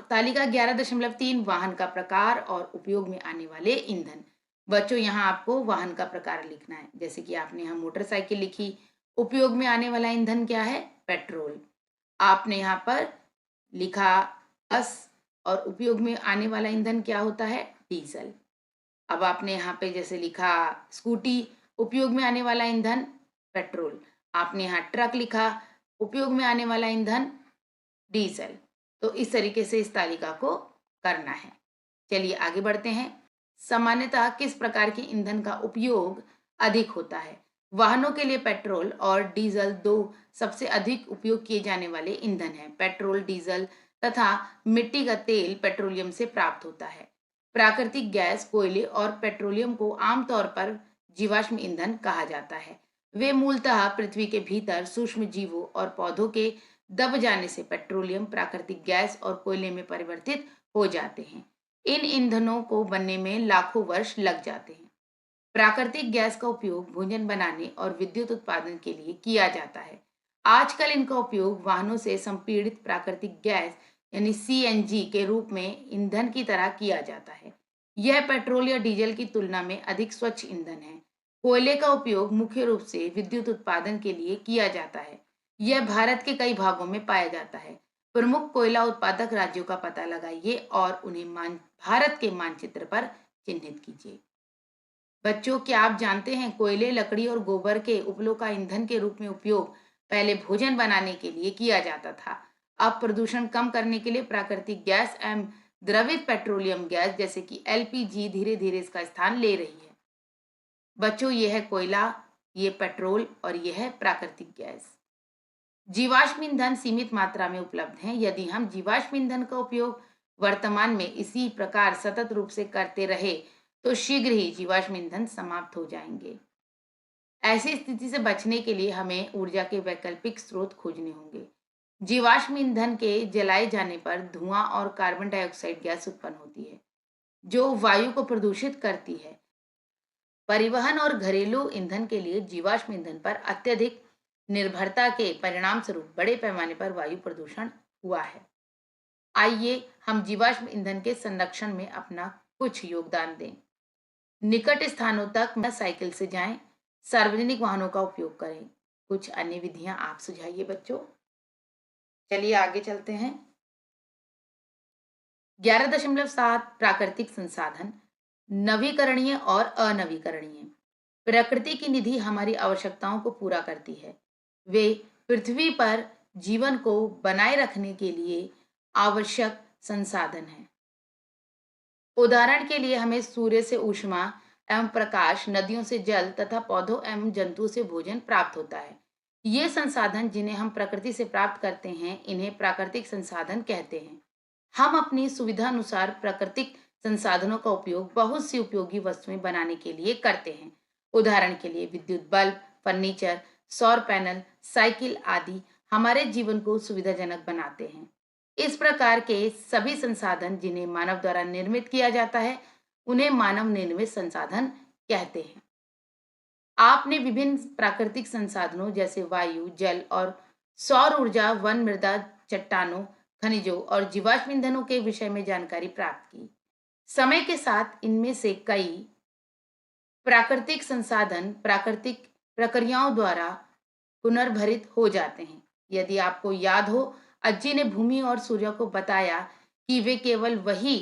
तालिका 11.3 वाहन का प्रकार और उपयोग में आने वाले ईंधन। बच्चों, यहाँ आपको वाहन का प्रकार लिखना है। जैसे कि आपने यहाँ मोटरसाइकिल लिखी, उपयोग में आने वाला ईंधन क्या है? पेट्रोल। आपने यहाँ पर लिखा बस और उपयोग में आने वाला ईंधन क्या होता है? डीजल। अब आपने यहाँ पे जैसे लिखा स्कूटी, उपयोग में आने वाला ईंधन पेट्रोल। आपने यहाँ ट्रक लिखा, उपयोग में आने वाला ईंधन डीजल। तो इस तरीके से इस तालिका को करना है। चलिए आगे बढ़ते हैं। सामान्यतः किस प्रकार के ईंधन का उपयोग अधिक होता है? वाहनों के लिए पेट्रोल और डीजल दो सबसे अधिक उपयोग किए जाने वाले ईंधन हैं। पेट्रोल, डीजल तथा मिट्टी का तेल पेट्रोलियम से प्राप्त होता है। प्राकृतिक गैस, कोयले और पेट्रोलियम को आमतौर पर जीवाश्म ईंधन कहा जाता है। वे मूलतः पृथ्वी के भीतर सूक्ष्म जीवों और पौधों के दब जाने से पेट्रोलियम, प्राकृतिक गैस और कोयले में परिवर्तित हो जाते हैं। इन ईंधनों को बनने में लाखों वर्ष लग जाते हैं। प्राकृतिक गैस का उपयोग भोजन बनाने और विद्युत उत्पादन के लिए किया जाता है। आजकल इनका उपयोग वाहनों से संपीड़ित प्राकृतिक गैस यानी सीएनजी के रूप में ईंधन की तरह किया जाता है। यह पेट्रोल या डीजल की तुलना में अधिक स्वच्छ ईंधन है। कोयले का उपयोग मुख्य रूप से विद्युत उत्पादन के लिए किया जाता है। यह भारत के कई भागों में पाया जाता है। प्रमुख कोयला उत्पादक राज्यों का पता लगाइए और उन्हें भारत के मानचित्र पर चिन्हित कीजिए। बच्चों, क्या आप जानते हैं कोयले, लकड़ी और गोबर के उपलों का ईंधन के रूप में उपयोग पहले भोजन बनाने के लिए किया जाता था। अब प्रदूषण कम करने के लिए प्राकृतिक गैस एवं द्रवित पेट्रोलियम गैस जैसे कि एलपीजी धीरे धीरे इसका स्थान ले रही है। बच्चों, यह है कोयला, ये पेट्रोल और यह है प्राकृतिक गैस। जीवाश्म ईंधन सीमित मात्रा में उपलब्ध हैं। यदि हम जीवाश्म ईंधन का उपयोग वर्तमान में इसी प्रकार सतत रूप से करते रहे तो शीघ्र ही जीवाश्म ईंधन समाप्त हो जाएंगे। ऐसी स्थिति से बचने के लिए हमें ऊर्जा के वैकल्पिक स्रोत खोजने होंगे। जीवाश्म ईंधन के जलाए जाने पर धुआं और कार्बन डाइऑक्साइड गैस उत्पन्न होती है जो वायु को प्रदूषित करती है। परिवहन और घरेलू ईंधन के लिए जीवाश्म ईंधन पर अत्यधिक निर्भरता के परिणाम स्वरूप बड़े पैमाने पर वायु प्रदूषण हुआ है। आइए हम जीवाश्म ईंधन के संरक्षण में अपना कुछ योगदान दें। निकट स्थानों तक साइकिल से जाएं, सार्वजनिक वाहनों का उपयोग करें। कुछ अन्य विधियां आप सुझाइए बच्चों। चलिए आगे चलते हैं। 11.7 प्राकृतिक संसाधन, नवीकरणीय और अनवीकरणीय। प्रकृति की निधि हमारी आवश्यकताओं को पूरा करती है। वे पृथ्वी पर जीवन को बनाए रखने के लिए आवश्यक संसाधन हैं। उदाहरण के लिए हमें सूर्य से ऊष्मा एवं प्रकाश, नदियों से जल तथा पौधों एवं जंतुओं से भोजन प्राप्त होता है। ये संसाधन जिन्हें हम प्रकृति से प्राप्त करते हैं, इन्हें प्राकृतिक संसाधन कहते हैं। हम अपनी सुविधा अनुसार प्राकृतिक संसाधनों का उपयोग बहुत सी उपयोगी वस्तुएं बनाने के लिए करते हैं। उदाहरण के लिए विद्युत बल्ब, फर्नीचर, सौर पैनल, साइकिल आदि हमारे जीवन को सुविधाजनक बनाते हैं। इस प्रकार के सभी संसाधन जिन्हें मानव द्वारा निर्मित किया जाता है, उन्हें मानव निर्मित संसाधन कहते हैं। आपने विभिन्न प्राकृतिक संसाधनों जैसे वायु, जल और सौर ऊर्जा, वन, मृदा, चट्टानों, खनिजों और जीवाश्म ईंधनों के विषय में जानकारी प्राप्त की। समय के साथ इनमें से कई प्राकृतिक संसाधन प्राकृतिक प्रक्रियाओं द्वारा पुनर्भरित हो जाते हैं। यदि आपको याद हो, अज्जी ने भूमि और सूर्य को बताया कि वे केवल वही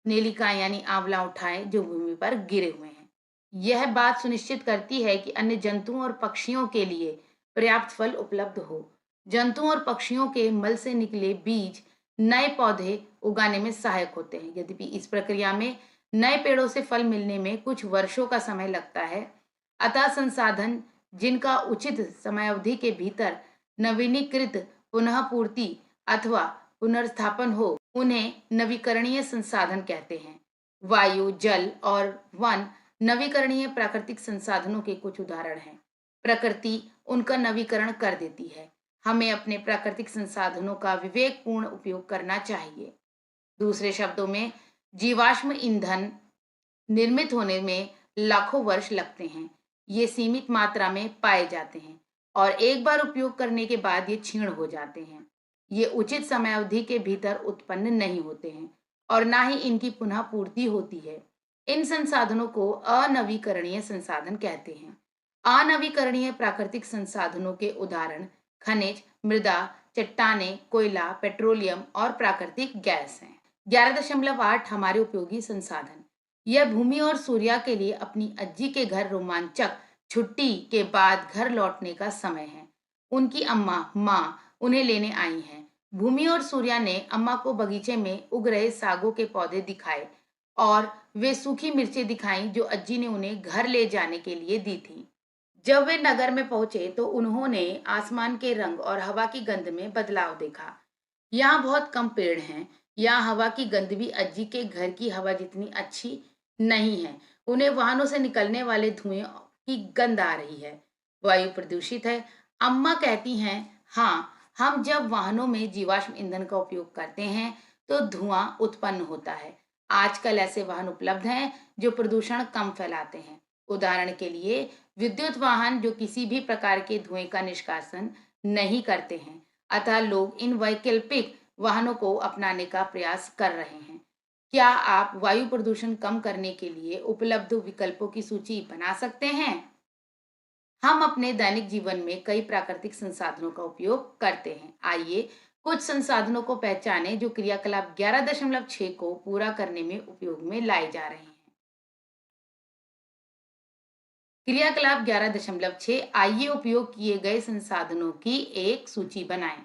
नेलिका यानी आंवला उठाएं जो भूमि पर गिरे हुए हैं। यह बात सुनिश्चित करती है कि अन्य जंतुओं और पक्षियों के लिए पर्याप्त फल उपलब्ध हो। जंतुओं और पक्षियों के मल से निकले बीज नए पौधे उगाने में सहायक होते हैं। यद्यपि इस प्रक्रिया में नए पेड़ों से फल मिलने में कुछ वर्षों का समय लगता है, अतः संसाधन जिनका उचित समयावधि के भीतर नवीनीकृत, पुनः पूर्ति अथवा पुनर्स्थापन हो, उन्हें नवीकरणीय संसाधन कहते हैं। वायु, जल और वन नवीकरणीय प्राकृतिक संसाधनों के कुछ उदाहरण हैं। प्रकृति उनका नवीकरण कर देती है। हमें अपने प्राकृतिक संसाधनों का विवेकपूर्ण उपयोग करना चाहिए। दूसरे शब्दों में, जीवाश्म ईंधन निर्मित होने में लाखों वर्ष लगते हैं। ये सीमित मात्रा में पाए जाते हैं और एक बार उपयोग करने के बाद ये क्षीण हो जाते हैं। ये उचित समयावधि के भीतर उत्पन्न नहीं होते हैं और ना ही इनकी पुनः पूर्ति होती है। इन संसाधनों को अनवीकरणीय संसाधन कहते हैं। अनवीकरणीय प्राकृतिक संसाधनों के उदाहरण खनिज, मृदा, चट्टानें, कोयला, पेट्रोलियम और प्राकृतिक गैस हैं। 11.8 हमारे उपयोगी संसाधन। यह भूमि और सूर्य के लिए अपनी अज्जी के घर रोमांचक छुट्टी के बाद घर लौटने का समय है। उनकी अम्मा माँ उन्हें लेने आई हैं। भूमि और सूर्या ने अम्मा को बगीचे में उग रहे सागों के पौधे दिखाए और वे सूखी मिर्चें दिखाईं जो अज्जी ने उन्हें घर ले जाने के लिए दी थी। जब वे नगर में पहुंचे तो उन्होंने आसमान के रंग और हवा की गंध में बदलाव देखा। यहाँ बहुत कम पेड़ हैं। यहाँ हवा की गंध भी अज्जी के घर की हवा जितनी अच्छी नहीं है। उन्हें वाहनों से निकलने वाले धुएं की गंध आ रही है। वायु प्रदूषित है। अम्मा कहती हैं, हाँ, हम जब वाहनों में जीवाश्म ईंधन का उपयोग करते हैं तो धुआं उत्पन्न होता है। आजकल ऐसे वाहन उपलब्ध हैं जो प्रदूषण कम फैलाते हैं। उदाहरण के लिए विद्युत वाहन जो किसी भी प्रकार के धुएं का निष्कासन नहीं करते हैं। अतः लोग इन वैकल्पिक वाहनों को अपनाने का प्रयास कर रहे हैं। क्या आप वायु प्रदूषण कम करने के लिए उपलब्ध विकल्पों की सूची बना सकते हैं? हम अपने दैनिक जीवन में कई प्राकृतिक संसाधनों का उपयोग करते हैं। आइए कुछ संसाधनों को पहचानें जो क्रियाकलाप 11.6 को पूरा करने में उपयोग में लाए जा रहे हैं। क्रियाकलाप 11.6 आइए उपयोग किए गए संसाधनों की एक सूची बनाएं।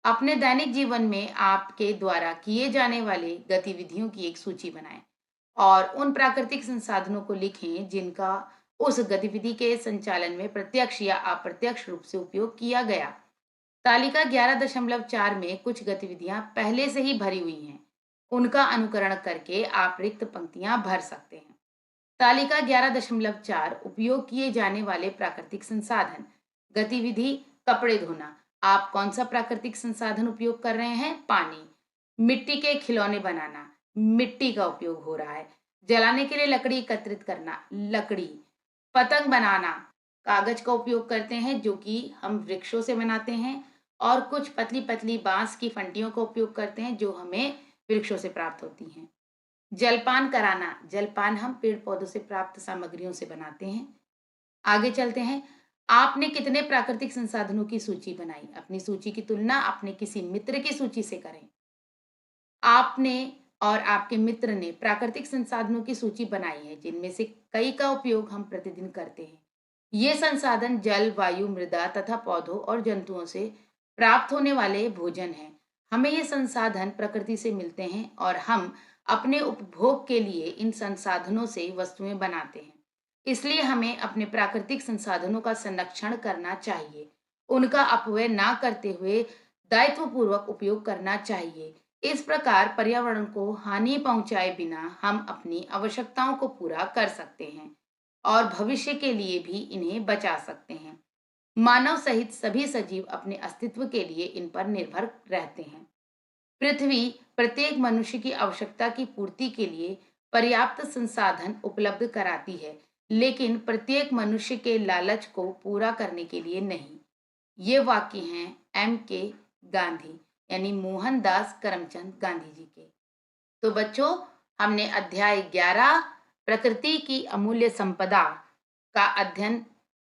अपने दैनिक जीवन में आपके द्वारा किए जाने वाले गतिविधियों की एक सूची बनाएं और उन प्राकृतिक संसाधनों को लिखें जिनका उस गतिविधि के संचालन में प्रत्यक्ष या अप्रत्यक्ष रूप से उपयोग किया गया। तालिका 11.4 में कुछ गतिविधियां पहले से ही भरी हुई हैं। उनका अनुकरण करके आप रिक्त पंक्तियां भर सकते हैं। तालिका 11.4 उपयोग किए जाने वाले प्राकृतिक संसाधन। गतिविधि कपड़े धोना। आप कौन सा प्राकृतिक संसाधन उपयोग कर रहे हैं? पानी। मिट्टी के खिलौने बनाना। मिट्टी का उपयोग हो रहा है। जलाने के लिए लकड़ी एकत्रित करना। लकड़ी। पतंग बनाना। कागज का उपयोग करते हैं जो कि हम वृक्षों से बनाते हैं और कुछ पतली पतली बांस की फंटियों का उपयोग करते हैं जो हमें वृक्षों से प्राप्त होती हैं। जलपान कराना। जलपान हम पेड़ पौधों से प्राप्त सामग्रियों से बनाते हैं। आगे चलते हैं। आपने कितने प्राकृतिक संसाधनों की सूची बनाई? अपनी सूची की तुलना अपने किसी मित्र की सूची से करें। आपने और आपके मित्र ने प्राकृतिक संसाधनों की सूची बनाई है जिनमें से कई का उपयोग हम प्रतिदिन करते हैं। ये संसाधन जल, वायु, मृदा तथा पौधों और जंतुओं से प्राप्त होने वाले भोजन हैं। हमें ये संसाधन प्रकृति से मिलते हैं और हम अपने उपभोग के लिए इन संसाधनों से वस्तुएं बनाते हैं। इसलिए हमें अपने प्राकृतिक संसाधनों का संरक्षण करना चाहिए। उनका अपव्यय ना करते हुए दायित्वपूर्वक उपयोग करना चाहिए। इस प्रकार पर्यावरण को हानि पहुंचाए बिना हम अपनी आवश्यकताओं को पूरा कर सकते हैं और भविष्य के लिए भी इन्हें बचा सकते हैं। मानव सहित सभी सजीव अपने अस्तित्व के लिए इन पर निर्भर रहते हैं। पृथ्वी प्रत्येक मनुष्य की आवश्यकता की पूर्ति के लिए पर्याप्त संसाधन उपलब्ध कराती है, लेकिन प्रत्येक मनुष्य के लालच को पूरा करने के लिए नहीं। ये वाक्य हैं M.K. गांधी यानी मोहनदास करमचंद गांधी जी के। तो बच्चों, हमने अध्याय 11 प्रकृति की अमूल्य संपदा का अध्ययन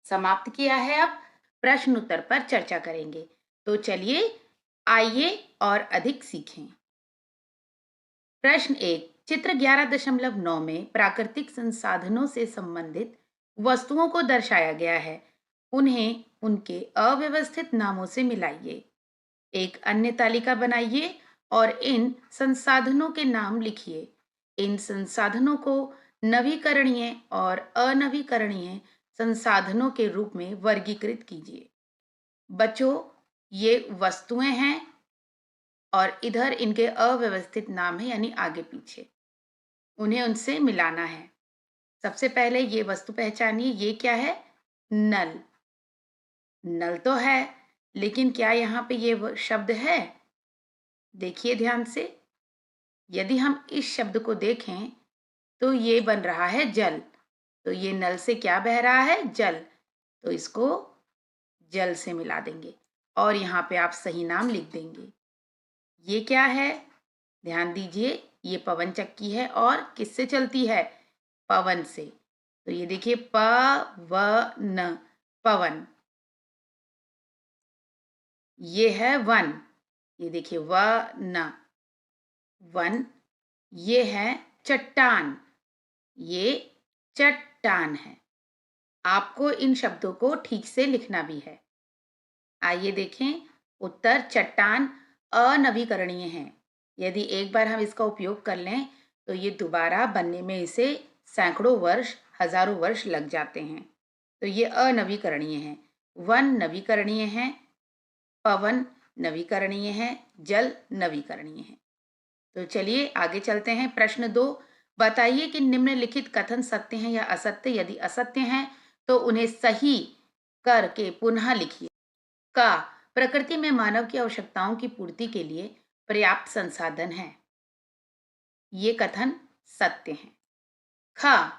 समाप्त किया है। अब प्रश्न उत्तर पर चर्चा करेंगे। तो चलिए आइए और अधिक सीखें। प्रश्न 1। चित्र 11.9 में प्राकृतिक संसाधनों से संबंधित वस्तुओं को दर्शाया गया है। उन्हें उनके अव्यवस्थित नामों से मिलाइए। एक अन्य तालिका बनाइए और इन संसाधनों के नाम लिखिए। इन संसाधनों को नवीकरणीय और अनवीकरणीय संसाधनों के रूप में वर्गीकृत कीजिए। बच्चों, ये वस्तुएं हैं और इधर इनके अव्यवस्थित नाम है यानी आगे पीछे। उन्हें उनसे मिलाना है। सबसे पहले ये वस्तु पहचानिए। ये क्या है? नल। नल तो है, लेकिन क्या यहाँ पे ये शब्द है? देखिए ध्यान से। यदि हम इस शब्द को देखें तो ये बन रहा है जल। तो ये नल से क्या बह रहा है? जल। तो इसको जल से मिला देंगे और यहाँ पे आप सही नाम लिख देंगे। ये क्या है? ध्यान दीजिए, ये पवन चक्की है और किससे चलती है? पवन से। तो ये देखिए पवन, पवन। ये है वन, ये देखिए वन, वन। ये है चट्टान, ये चट्टान है। आपको इन शब्दों को ठीक से लिखना भी है। आइए देखें, उत्तर चट्टान अनवीकरणीय है। यदि एक बार हम इसका उपयोग कर लें तो ये दोबारा बनने में इसे सैकड़ों वर्ष, हजारों वर्ष लग जाते हैं। तो ये अनवीकरणीय है। वन नवीकरणीय है, पवन नवीकरणीय है, जल नवीकरणीय है। तो चलिए आगे चलते हैं। प्रश्न 2, बताइए कि निम्नलिखित कथन सत्य हैं या असत्य। यदि असत्य हैं तो उन्हें सही करके पुनः लिखिए। का, प्रकृति में मानव की आवश्यकताओं की पूर्ति के लिए पर्याप्त संसाधन है। ये कथन सत्य है। खा,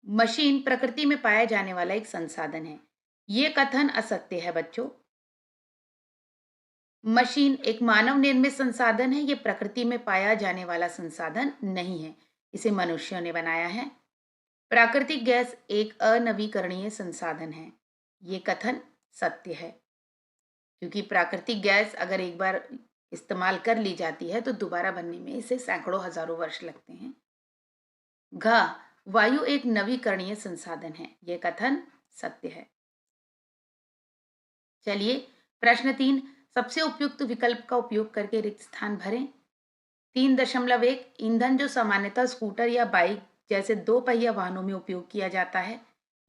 मशीन प्रकृति में पाया जाने वाला एक संसाधन है। ये कथन असत्य है बच्चों। मशीन एक मानव निर्मित संसाधन है, ये प्रकृति में पाया जाने वाला संसाधन नहीं है, इसे मनुष्यों ने बनाया है। प्राकृतिक गैस एक अनवीकरणीय संसाधन है। ये कथन सत्य है, क्योंकि प्राकृतिक गैस अगर एक बार इस्तेमाल कर ली जाती है तो दोबारा बनने में इसे सैकड़ों हजारों वर्ष लगते हैं। घ, वायु एक नवीकरणीय संसाधन है। यह कथन सत्य है। चलिए प्रश्न 3, सबसे उपयुक्त विकल्प का उपयोग करके रिक्त स्थान भरें। 3.1, ईंधन जो सामान्यतः स्कूटर या बाइक जैसे दो पहिया वाहनों में उपयोग किया जाता है।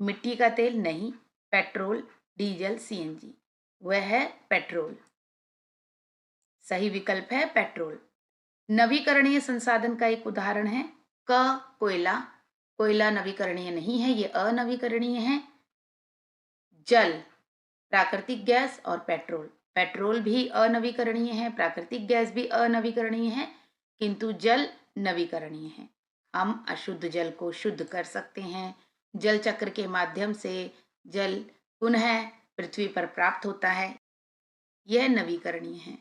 मिट्टी का तेल नहीं, पेट्रोल, डीजल, सीएनजी। वह है पेट्रोल। सही विकल्प है पेट्रोल। नवीकरणीय संसाधन का एक उदाहरण है क, कोयला। कोयला नवीकरणीय नहीं है, ये अनवीकरणीय है। जल, प्राकृतिक गैस और पेट्रोल। पेट्रोल भी अनवीकरणीय है, प्राकृतिक गैस भी अनवीकरणीय है, किंतु जल नवीकरणीय है। हम अशुद्ध जल को शुद्ध कर सकते हैं। जल चक्र के माध्यम से जल पुनः पृथ्वी पर प्राप्त होता है, यह नवीकरणीय है।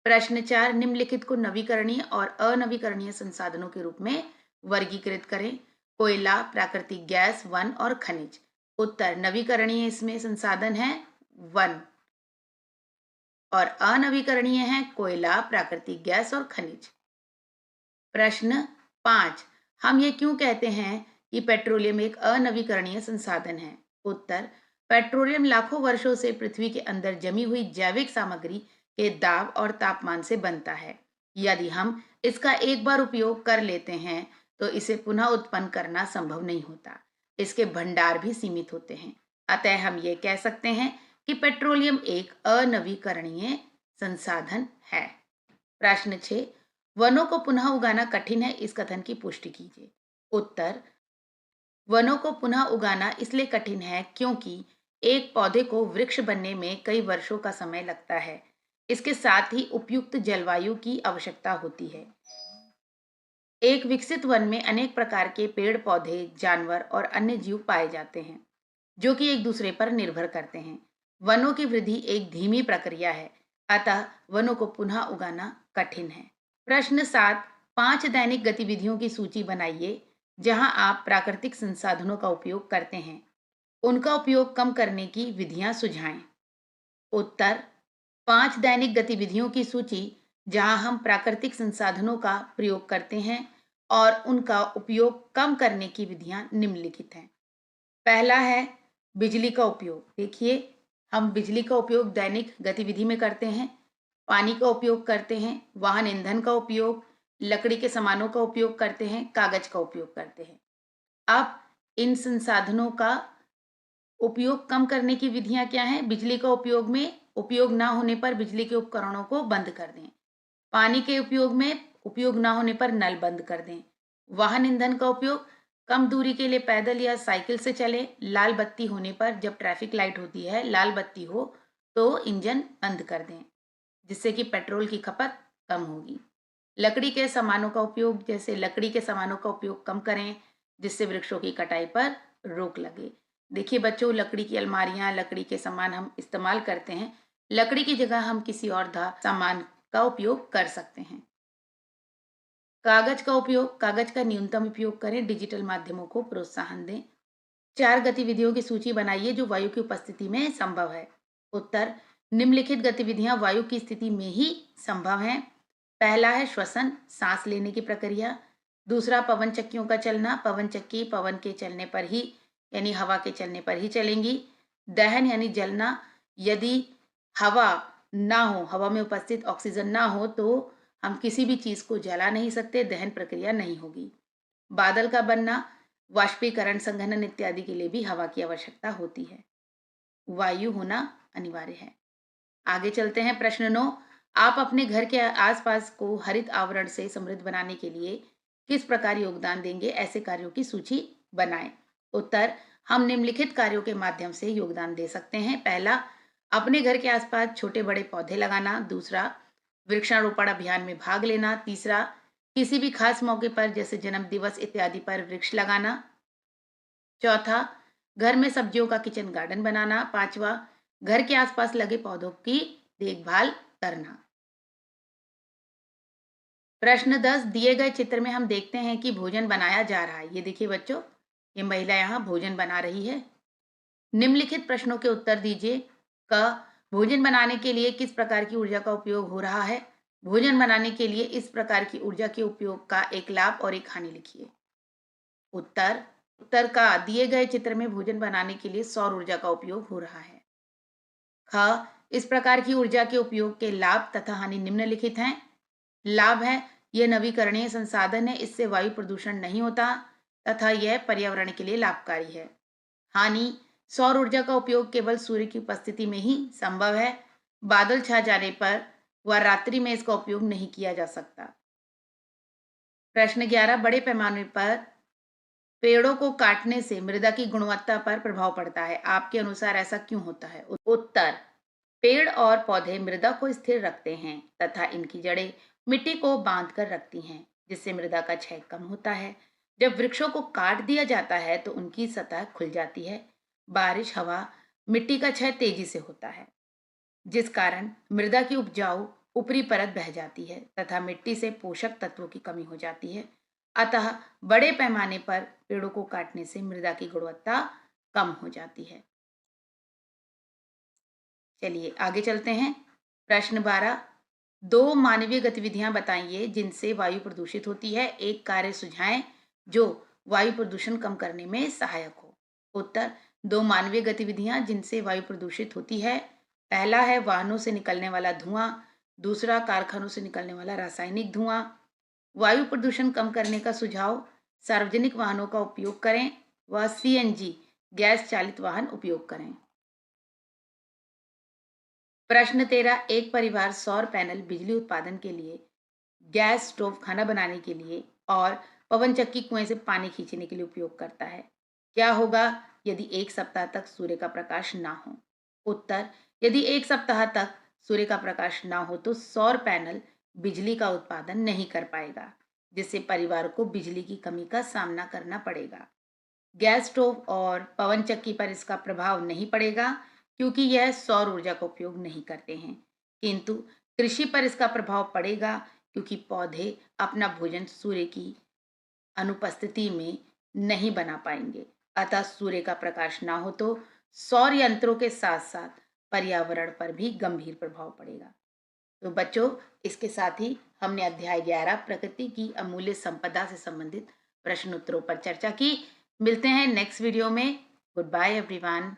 प्रश्न 4, निम्नलिखित को नवीकरणीय और अनवीकरणीय संसाधनों के रूप में वर्गीकृत करें। कोयला, प्राकृतिक गैस, वन और खनिज। उत्तर, नवीकरणीय इसमें संसाधन है वन और अनवीकरणीय है कोयला, प्राकृतिक गैस और खनिज। प्रश्न 5, हम ये क्यों कहते हैं कि पेट्रोलियम एक अनवीकरणीय संसाधन है। उत्तर, पेट्रोलियम लाखों वर्षों से पृथ्वी के अंदर जमी हुई जैविक सामग्री के दाब और तापमान से बनता है। यदि हम इसका एक बार उपयोग कर लेते हैं तो इसे पुनः उत्पन्न करना संभव नहीं होता। इसके भंडार भी सीमित होते हैं। अतः हम ये कह सकते हैं कि पेट्रोलियम एक अनवीकरणीय संसाधन है। प्रश्न 6, वनों को पुनः उगाना कठिन है, इस कथन की पुष्टि कीजिए। उत्तर, वनों को पुनः उगाना इसलिए कठिन है क्योंकि एक पौधे को वृक्ष बनने में कई वर्षों का समय लगता है। इसके साथ ही उपयुक्त जलवायु की आवश्यकता होती है। एक विकसित वन में अनेक प्रकार के पेड़ पौधे, जानवर और अन्य जीव पाए जाते हैं जो कि एक दूसरे पर निर्भर करते हैं। वनों की वृद्धि एक धीमी प्रक्रिया है, अतः वनों को पुनः उगाना कठिन है। प्रश्न 7, 5 दैनिक गतिविधियों की सूची बनाइए जहां आप प्राकृतिक संसाधनों का उपयोग करते हैं। उनका उपयोग कम करने की विधियां सुझाएं। उत्तर, 5 दैनिक गतिविधियों की सूची जहां हम प्राकृतिक संसाधनों का प्रयोग करते हैं और उनका उपयोग कम करने की विधियां निम्नलिखित हैं। पहला है बिजली का उपयोग। देखिए, हम बिजली का उपयोग दैनिक गतिविधि में करते हैं। पानी का उपयोग करते हैं, वाहन ईंधन का उपयोग, लकड़ी के सामानों का उपयोग करते हैं, कागज का उपयोग करते हैं। अब इन संसाधनों का उपयोग कम करने की विधियां क्या हैं? बिजली का उपयोग में उपयोग ना होने पर बिजली के उपकरणों को बंद कर दें। पानी के उपयोग में उपयोग ना होने पर नल बंद कर दें। वाहन ईंधन का उपयोग कम दूरी के लिए पैदल या साइकिल से चलें। लाल बत्ती होने पर, जब ट्रैफिक लाइट होती है, लाल बत्ती हो तो इंजन बंद कर दें, जिससे कि पेट्रोल की खपत कम होगी। लकड़ी के सामानों का उपयोग, जैसे लकड़ी के सामानों का उपयोग कम करें जिससे वृक्षों की कटाई पर रोक लगे। देखिए बच्चों, लकड़ी की अलमारियां, लकड़ी के सामान हम इस्तेमाल करते हैं। लकड़ी की जगह हम किसी और सामान का उपयोग कर सकते हैं। कागज का उपयोग, कागज का न्यूनतम उपयोग करें। डिजिटल माध्यमों को प्रोत्साहन दें। 4 गतिविधियों की सूची बनाइए जो वायु की उपस्थिति में संभव है। उत्तर, निम्नलिखित गतिविधियां वायु की स्थिति में ही संभव हैं। पहला है श्वसन, सांस लेने की प्रक्रिया। दूसरा पवन चक्कियों का चलना, पवन चक्की पवन के चलने पर ही यानी हवा के चलने पर ही चलेंगी। दहन यानी जलना, यदि हवा ना हो, हवा में उपस्थित ऑक्सीजन ना हो तो हम किसी भी चीज को जला नहीं सकते, दहन प्रक्रिया नहीं होगी। बादल का बनना, वाष्पीकरण, संघनन इत्यादि के लिए भी हवा की आवश्यकता होती है। वायु होना अनिवार्य है। आगे चलते हैं। प्रश्न 9, आप अपने घर के आसपास को हरित आवरण से समृद्ध बनाने के लिए किस प्रकार योगदान देंगे? ऐसे कार्यों की सूची बनाएं। उत्तर, हम निम्नलिखित कार्यों के माध्यम से योगदान दे सकते हैं। पहला, अपने घर के आसपास छोटे बड़े पौधे लगाना। दूसरा, वृक्षारोपण अभियान में भाग लेना। तीसरा, किसी भी खास मौके पर जैसे जन्म दिवस इत्यादि पर वृक्ष लगाना। चौथा, घर में सब्जियों का किचन गार्डन बनाना। पांचवा, घर के आसपास लगे पौधों की देखभाल करना। प्रश्न 10, दिए गए चित्र में हम देखते हैं कि भोजन बनाया जा रहा है। ये देखिए बच्चों, ये महिला यहाँ भोजन बना रही है। निम्नलिखित प्रश्नों के उत्तर दीजिए। क, भोजन बनाने के लिए किस प्रकार की ऊर्जा का उपयोग हो रहा है? भोजन बनाने के लिए इस प्रकार की ऊर्जा के उपयोग का एक लाभ और एक हानि लिखिए। उत्तर, उत्तर का, दिए गए चित्र में भोजन बनाने के लिए सौर ऊर्जा का उपयोग हो रहा है। ख, इस प्रकार की ऊर्जा के उपयोग के लाभ तथा हानि निम्नलिखित हैं। लाभ है, यह नवीकरणीय संसाधन है, इससे वायु प्रदूषण नहीं होता तथा यह पर्यावरण के लिए लाभकारी है। हानि, सौर ऊर्जा का उपयोग केवल सूर्य की उपस्थिति में ही संभव है। बादल छा जाने पर व रात्रि में इसका उपयोग नहीं किया जा सकता। प्रश्न 11, बड़े पैमाने पर पेड़ों को काटने से मृदा की गुणवत्ता पर प्रभाव पड़ता है। आपके अनुसार ऐसा क्यों होता है? उत्तर, पेड़ और पौधे मृदा को स्थिर रखते हैं तथा इनकी जड़ें मिट्टी को बांध कर रखती हैं, जिससे मृदा का क्षय कम होता है। जब वृक्षों को काट दिया जाता है तो उनकी सतह खुल जाती है। बारिश, हवा, मिट्टी का क्षय तेजी से होता है, जिस कारण मृदा की उपजाऊ ऊपरी परत बह जाती है तथा मिट्टी से पोषक तत्वों की कमी हो जाती है। अतः बड़े पैमाने पर पेड़ों को काटने से मृदा की गुणवत्ता कम हो जाती है। चलिए आगे चलते हैं। प्रश्न 12, दो मानवीय गतिविधियां बताइए जिनसे वायु प्रदूषित होती है। एक कार्य सुझाएं जो वायु प्रदूषण कम करने में सहायक हो। उत्तर, दो मानवीय गतिविधियां जिनसे वायु प्रदूषित होती है। पहला है वाहनों से निकलने वाला धुआं। दूसरा, कारखानों से निकलने वाला रासायनिक धुआं। वायु प्रदूषण कम करने का सुझाव, सार्वजनिक वाहनों का उपयोग करें व सीएनजी गैस चालित वाहन उपयोग करें। प्रश्न 13, एक परिवार सौर पैनल बिजली उत्पादन के लिए, गैस स्टोव खाना बनाने के लिए और पवन चक्की कुएं से पानी खींचने के लिए उपयोग करता है। क्या होगा यदि एक सप्ताह तक सूर्य का प्रकाश ना हो? उत्तर, यदि एक सप्ताह तक सूर्य का प्रकाश ना हो तो सौर पैनल बिजली का उत्पादन नहीं कर पाएगा, जिससे परिवार को बिजली की कमी का सामना करना पड़ेगा। गैस स्टोव और पवन चक्की पर इसका प्रभाव नहीं पड़ेगा क्योंकि यह सौर ऊर्जा का उपयोग नहीं करते हैं, किंतु कृषि पर इसका प्रभाव पड़ेगा क्योंकि पौधे अपना भोजन सूर्य की अनुपस्थिति में नहीं बना पाएंगे। अतः सूर्य का प्रकाश ना हो तो सौर यंत्रों के साथ साथ पर्यावरण पर भी गंभीर प्रभाव पड़ेगा। तो बच्चों, इसके साथ ही हमने अध्याय 11 प्रकृति की अमूल्य संपदा से संबंधित प्रश्न उत्तरों पर चर्चा की। मिलते हैं नेक्स्ट वीडियो में। Good bye everyone.